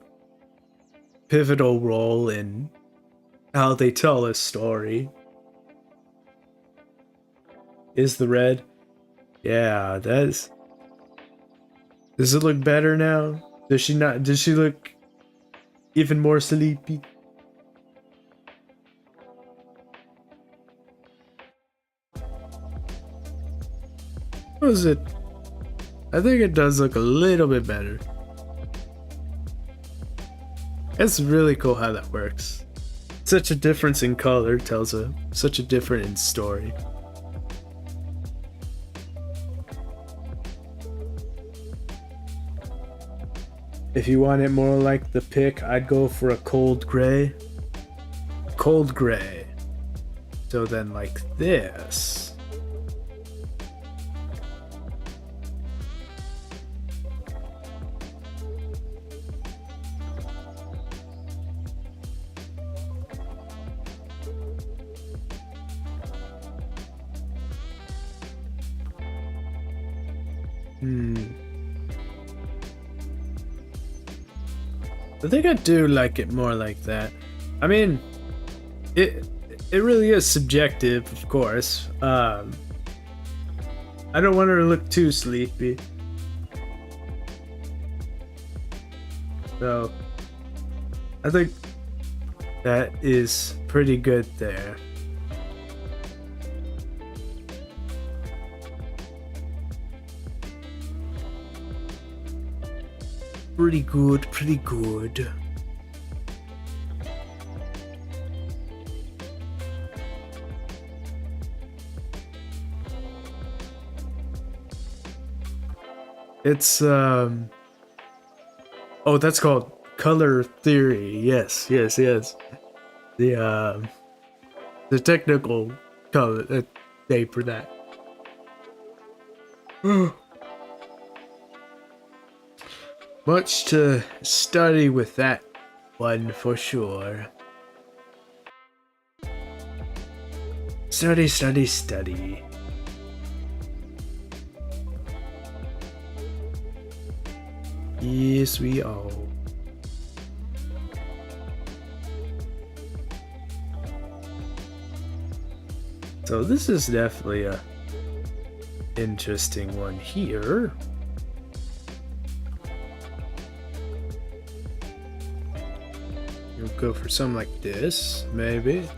pivotal role in how they tell a story. is the red. Yeah, that's... Does it look better now? Does she not? Does she look even more sleepy? What is it? I think it does look a little bit better. It's really cool how that works. Such a difference in color tells such a difference in story. If you want it more like the pick, I'd go for a cold gray. Cold gray. So then like this. I think I do like it more like that. I mean, it really is subjective, of course. I don't want her to look too sleepy. So, I think that is pretty good there. Pretty good, pretty good. It's oh, that's called color theory. Yes, yes, yes. The technical color name for that. Much to study with that one for sure. Study, study, study. Yes, we all. So this is definitely a interesting one here. You'll go for something like this, maybe.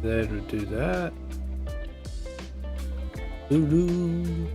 That would do that. Doo-doo.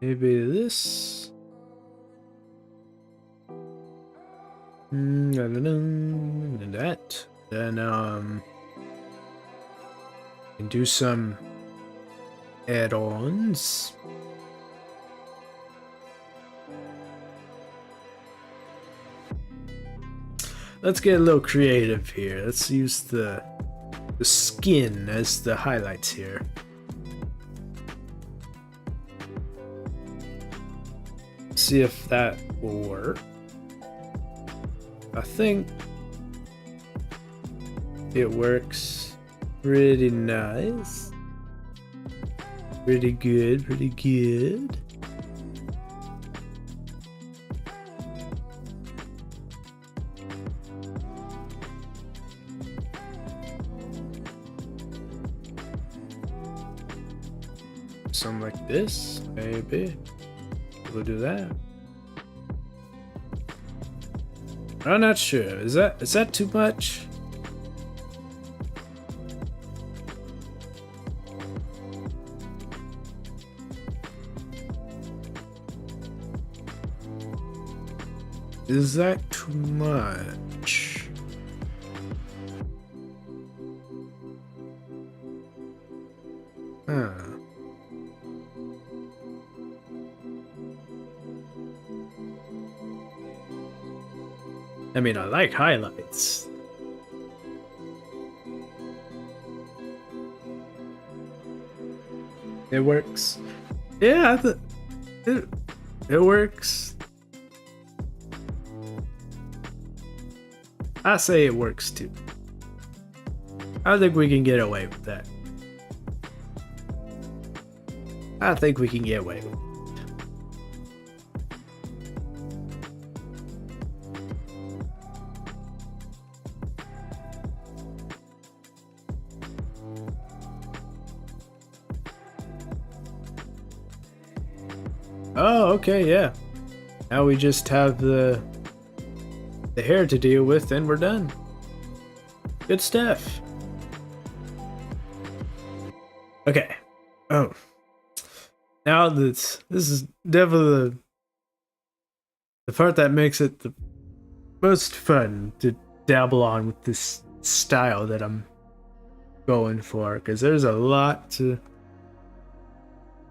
Maybe this. I don't know. And that. Then can do some add-ons. Let's get a little creative here. Let's use the skin as the highlights here. See if that will work. I think it works pretty nice. Pretty good, pretty good. Something like this, maybe. We'll do that. I'm not sure. Is that too much? Is that too much? Huh. I mean, I like highlights. It works. Yeah, it works. I say it works too. I think we can get away with that. I think we can get away with it. Oh, okay, yeah. Now we just have the hair to deal with and we're done. Good stuff. Okay. Oh. Now this is definitely the part that makes it the most fun to dabble on with this style that I'm going for, because there's a lot to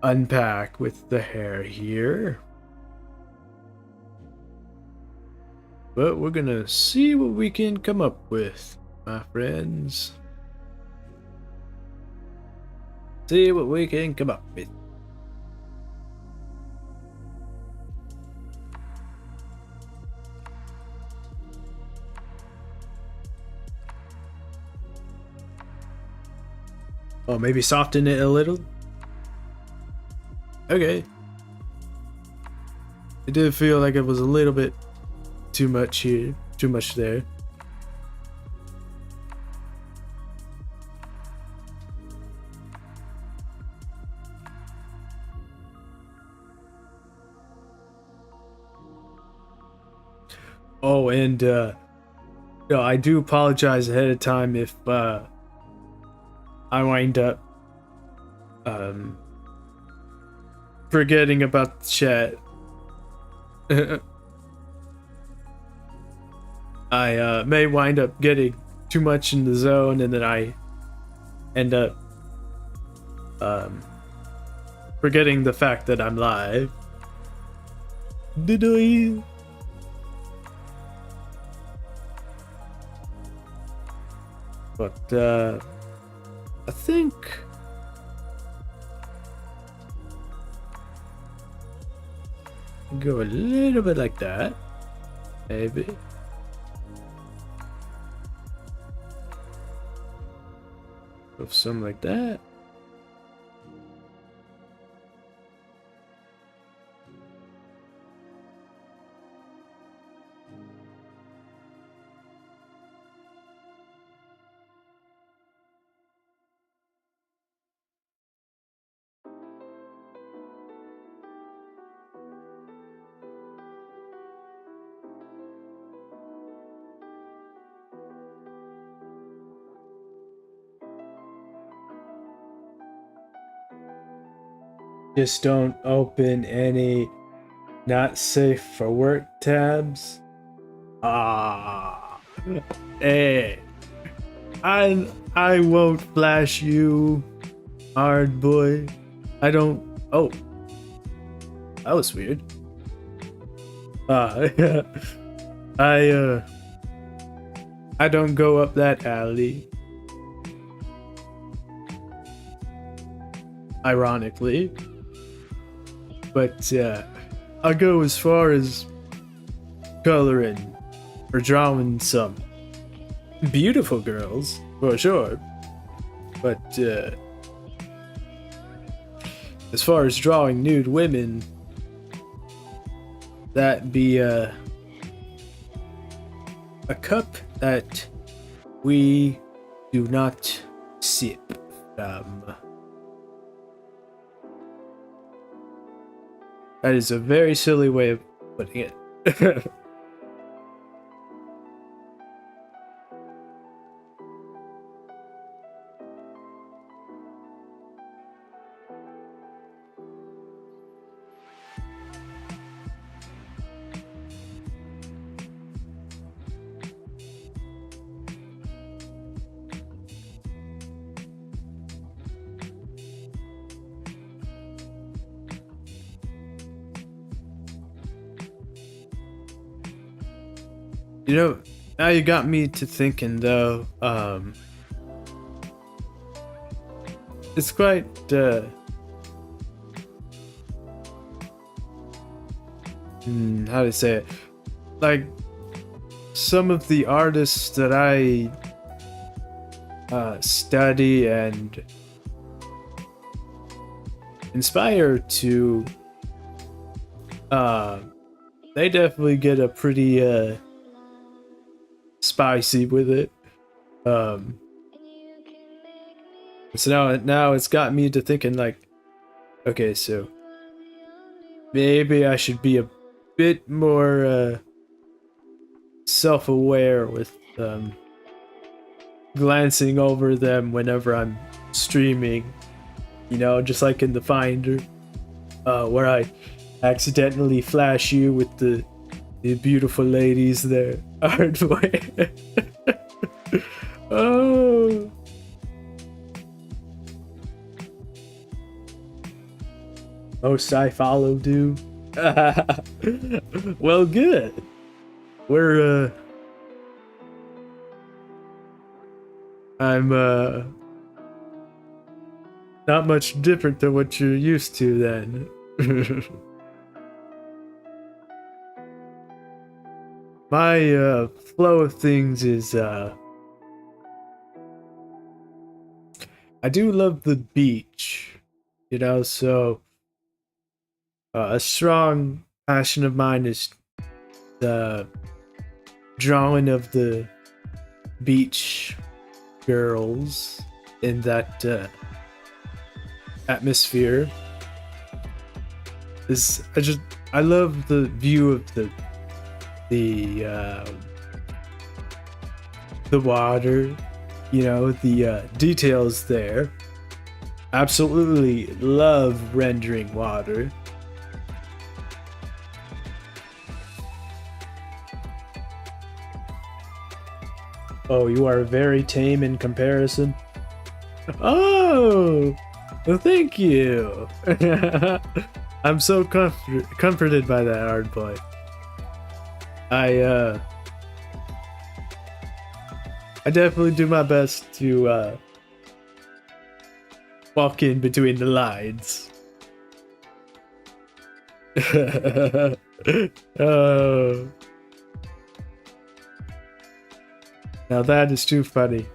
unpack with the hair here. But we're gonna see what we can come up with, my friends. See what we can come up with. Oh, maybe soften it a little? Okay. It did feel like it was a little bit too much here, too much there. Oh, and no, I do apologize ahead of time if I wind up forgetting about the chat. I may wind up getting too much in the zone, and then I end up forgetting the fact that I'm live. Did I? But I think go a little bit like that, maybe. Go something like that. Just don't open any not safe for work tabs. Ah, hey, I won't flash you, hard boy. I don't. Oh, that was weird. I don't go up that alley. Ironically. But I'll go as far as coloring or drawing some beautiful girls, for sure. But as far as drawing nude women, that'd be a cup that we do not sip from. That is a very silly way of putting it. You know, now you got me to thinking though. It's quite how to say it? Like some of the artists that I study and inspire to, they definitely get a pretty spicy with it. Um, so now it's got me to thinking like, okay, so maybe I should be a bit more self-aware with glancing over them whenever I'm streaming. You know, just like in the Finder, where I accidentally flash you with the beautiful ladies there. Hardware. Oh. Most I follow do. Well, good. We're I'm not much different than what you're used to then. My flow of things is I do love the beach, you know, so a strong passion of mine is the drawing of the beach girls in that atmosphere. Is I love the view of the water, you know, the details there. Absolutely love rendering water. Oh, you are very tame in comparison. Oh, well, thank you. I'm so comforted by that, hard boy. I definitely do my best to walk in between the lines. Oh. Now that is too funny.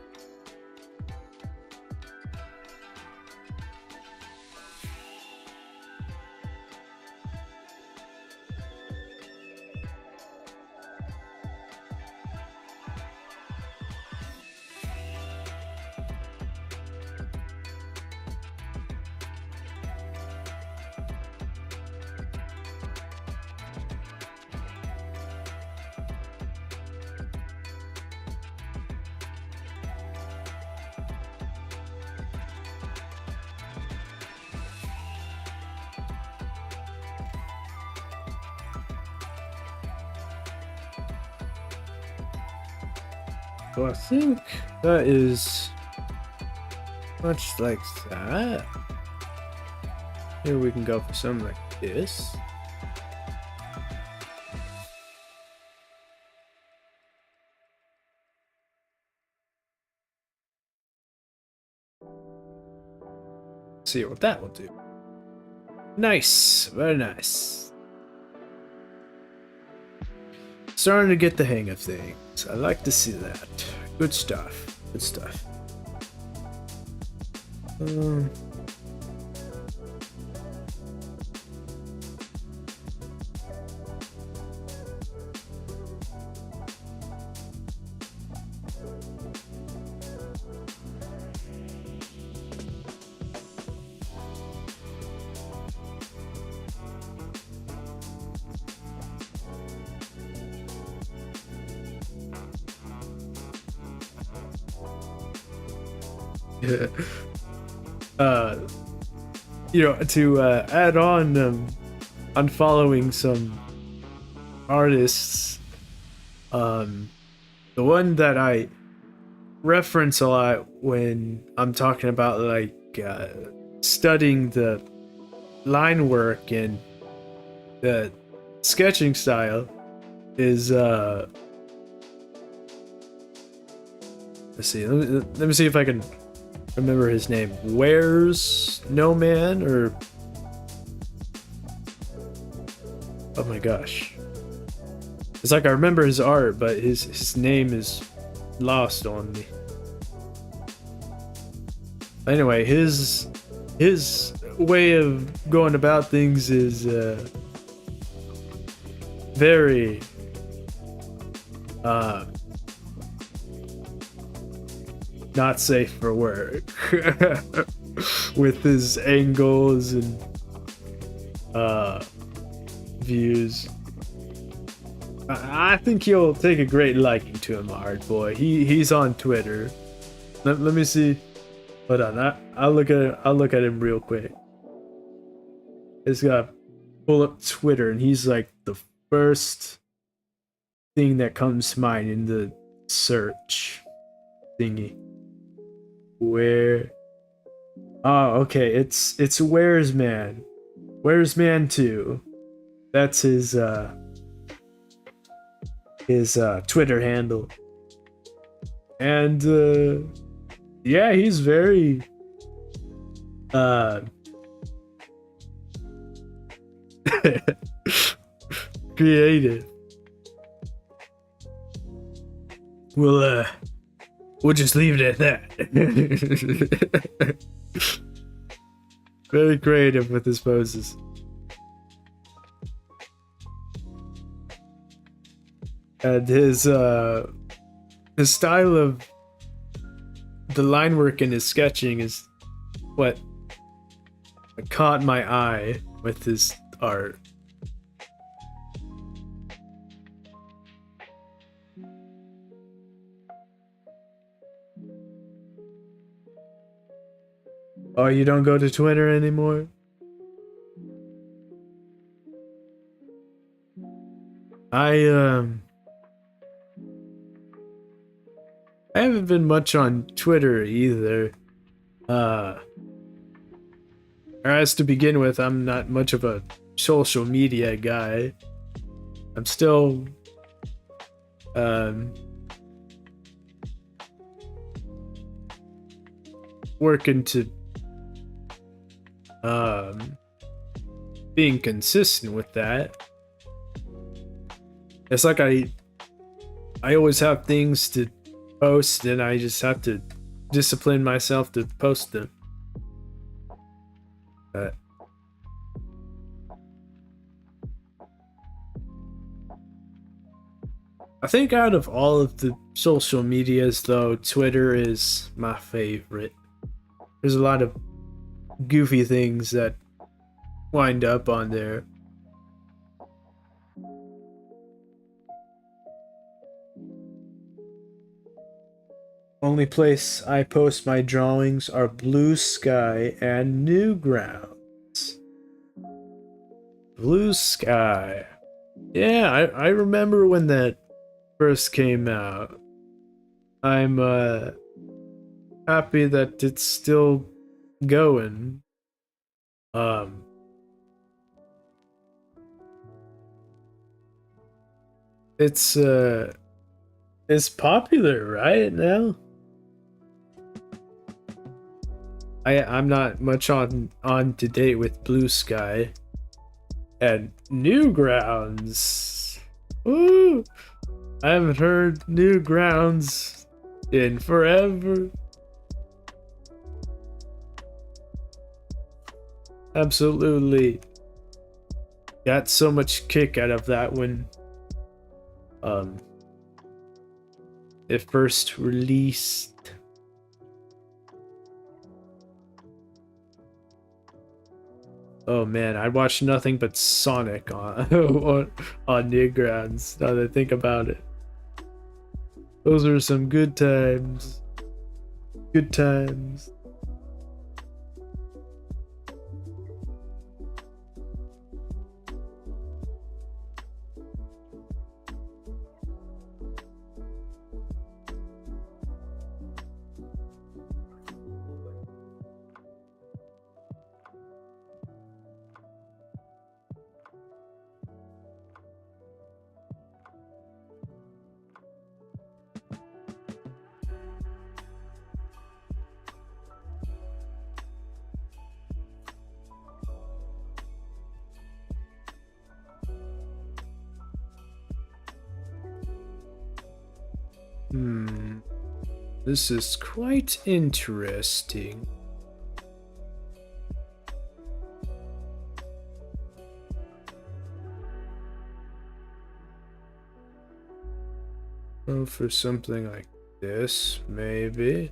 So I think that is much like that. Here we can go for something like this. See what that will do. Nice, very nice. Starting to get the hang of things. I like to see that. Good stuff. Good stuff. You know, to add on following some artists, the one that I reference a lot when I'm talking about like studying the line work and the sketching style is Let's see. Let me see if I can remember his name. Where's No Man or... Oh my gosh. It's like I remember his art, but his name is lost on me. Anyway, his way of going about things is very not safe for work with his angles and views. I think you'll take a great liking to him, Hard Boy. He's on Twitter. Let me see. Hold on, I'll look at him real quick. It's got pull up Twitter, and he's like the first thing that comes to mind in the search thingy. Where? Oh, okay. It's Where's Man. Where's Man 2. That's his Twitter handle. And yeah, he's very creative. We'll just leave it at that. Very creative with his poses. And his style of the line work in his sketching is what caught my eye with his art. Oh, you don't go to Twitter anymore? I haven't been much on Twitter either. Or as to begin with, I'm not much of a social media guy. I'm still working to being consistent with that. It's like I always have things to post, and I just have to discipline myself to post them. But I think out of all of the social medias, though, Twitter is my favorite. There's a lot of goofy things that wind up on there. Only place I post my drawings are Blue Sky and Newgrounds. Blue Sky. Yeah, I remember when that first came out. I'm happy that it's still going. It's popular right now. I'm not much on to date with Blue Sky and Newgrounds. Ooh, I haven't heard Newgrounds in forever. Absolutely got so much kick out of that when it first released. Oh man, I watched nothing but Sonic on on Newgrounds, now that I think about it. Those are some good times. Good times. This is quite interesting. Oh, for something like this, maybe.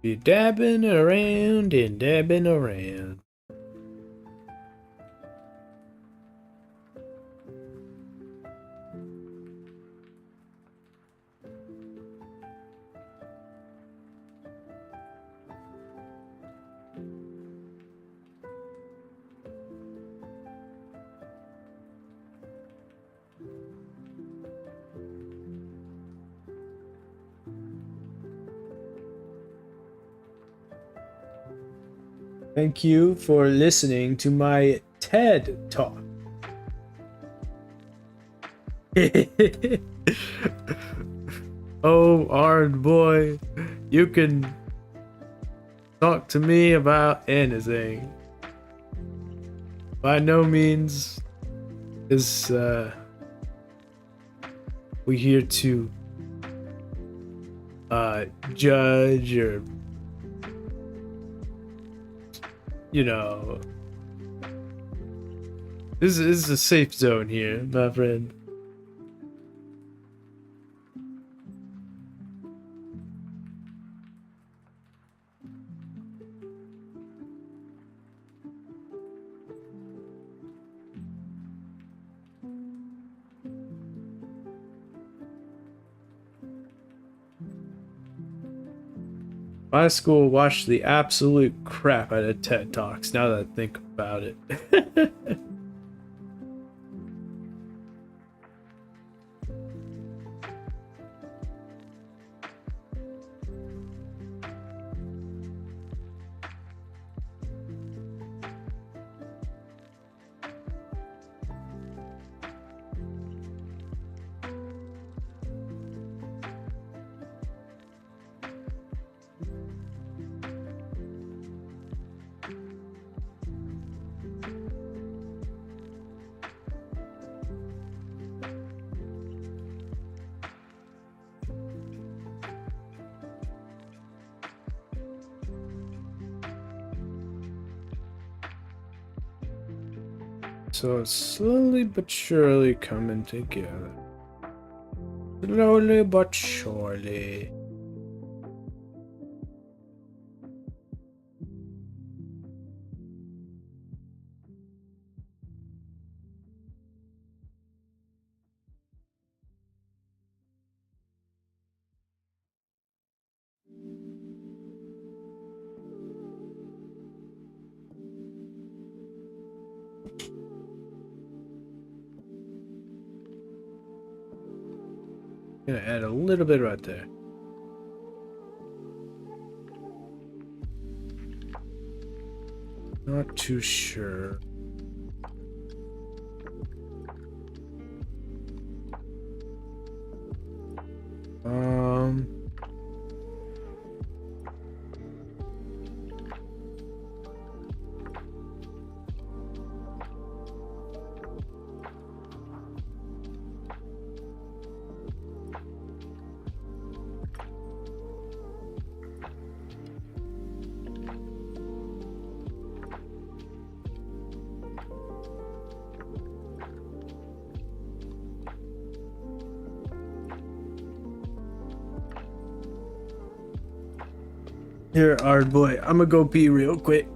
Be dabbing around and dabbing around. Thank you for listening to my TED Talk. Oh, Ard boy, you can talk to me about anything. By no means is we here to judge or, you know, this is a safe zone here, my friend. My school watched the absolute crap out of TED Talks, now that I think about it. So it's slowly but surely coming together. Slowly but surely. Gonna add a little bit right there. Not too sure. Here, Ard boy, I'm gonna go pee real quick.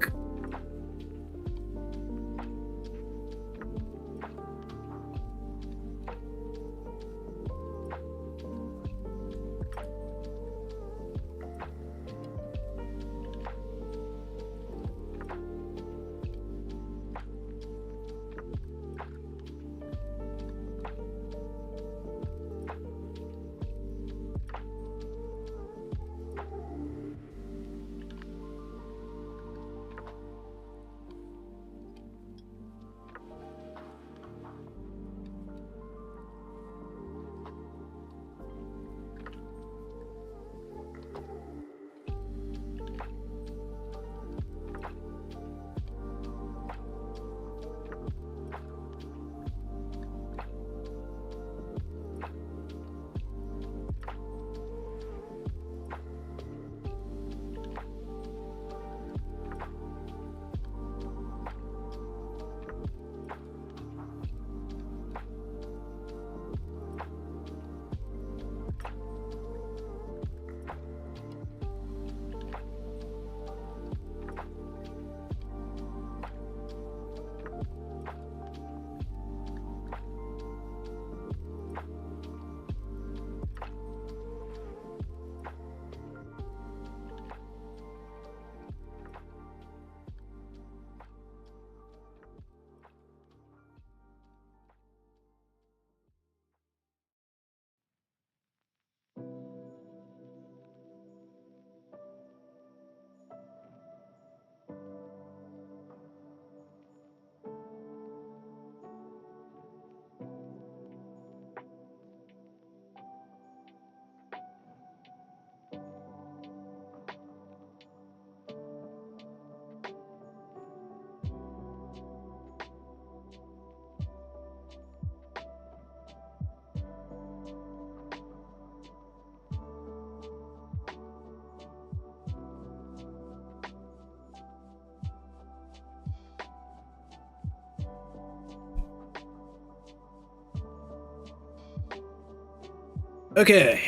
Okay.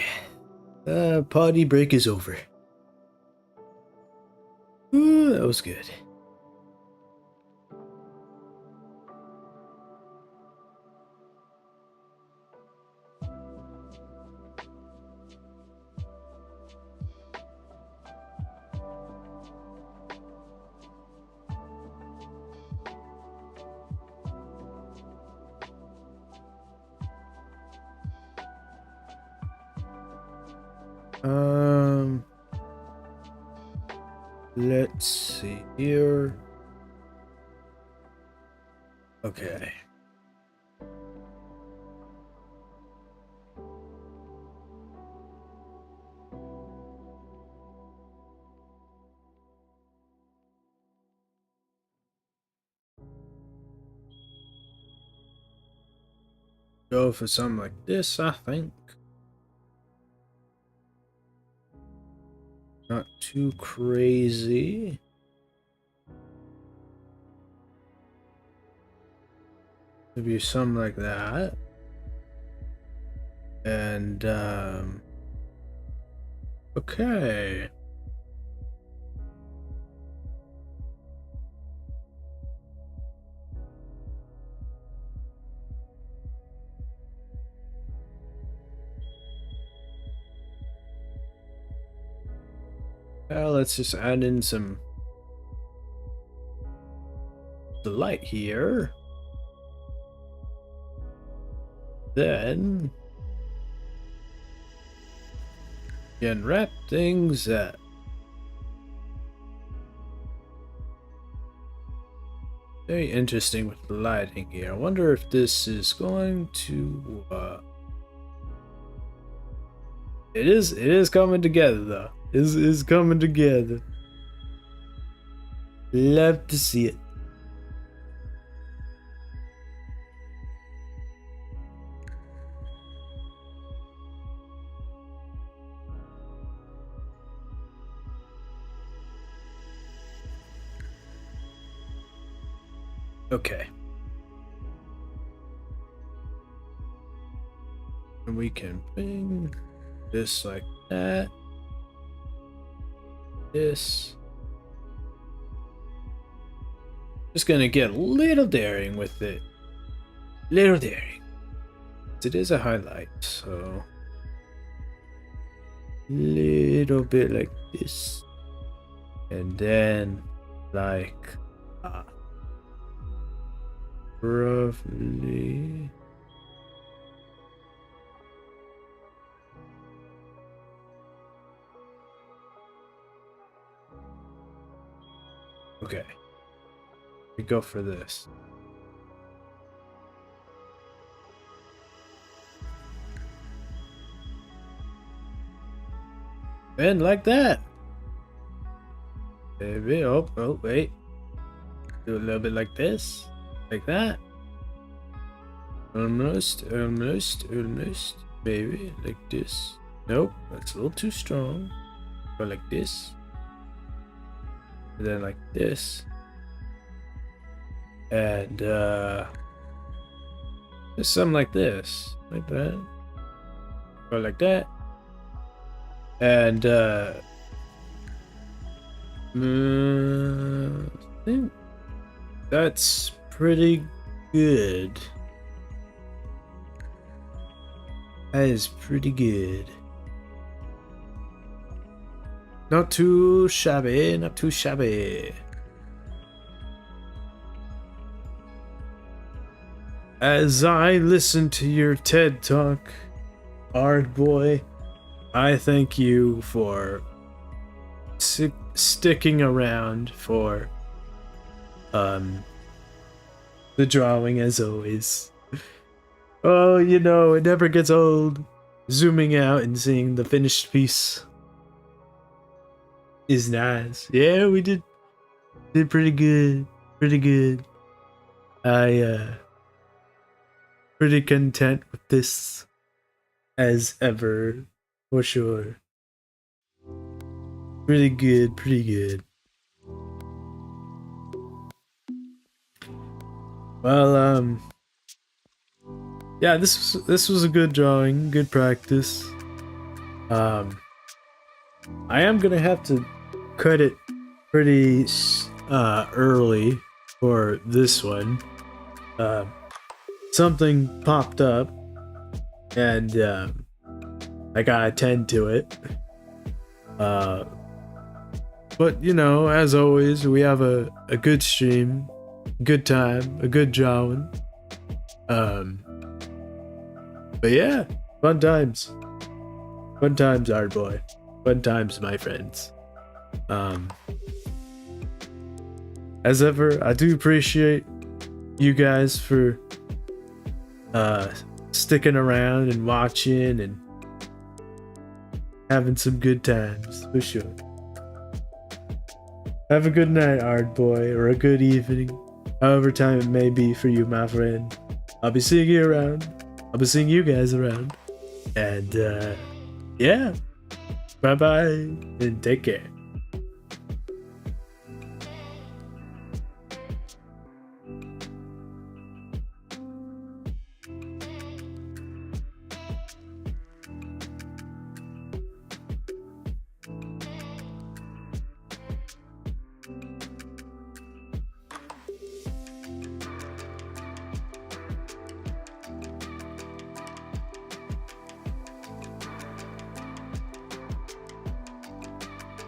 Potty break is over. Ooh, that was good. Um, let's see here. Okay. Go for something like this, I think. Not too crazy. Maybe something like that. And, okay. Let's just add in some the light here. Then can wrap things up. Very interesting with the lighting here. I wonder if this is going to it is coming together though. It is coming together. Love to see it. Okay. And we can bring this like that. This. Just gonna get a little daring with it. Little daring. It is a highlight, so little bit like this. And then like roughly okay. We go for this. And like that. Maybe oh wait. Do a little bit like this. Like that. Almost. Maybe like this. Nope, that's a little too strong. Go like this. And then like this. And just something like this. Like that. Go like that. And I think that's pretty good. That is pretty good. Not too shabby, not too shabby. As I listen to your TED Talk, Ard Boy, I thank you for sticking around for the drawing as always. Oh, you know, it never gets old. Zooming out and seeing the finished piece is nice. Yeah, we did pretty good. Pretty good. I pretty content with this as ever, for sure. Pretty good, pretty good. Well, yeah, this was a good drawing, good practice. Um, I am gonna have to cut it pretty early for this one. Uh, Something popped up, and I gotta attend to it. But you know, as always, we have a good stream, good time, a good jawing. But yeah, fun times. Fun times, hard boy. Fun times, my friends. As ever, I do appreciate you guys for sticking around and watching and having some good times for sure. Have a good night, hard boy, or a good evening, however time it may be for you, my friend. I'll be seeing you around. I'll be seeing you guys around. And yeah, bye bye and take care.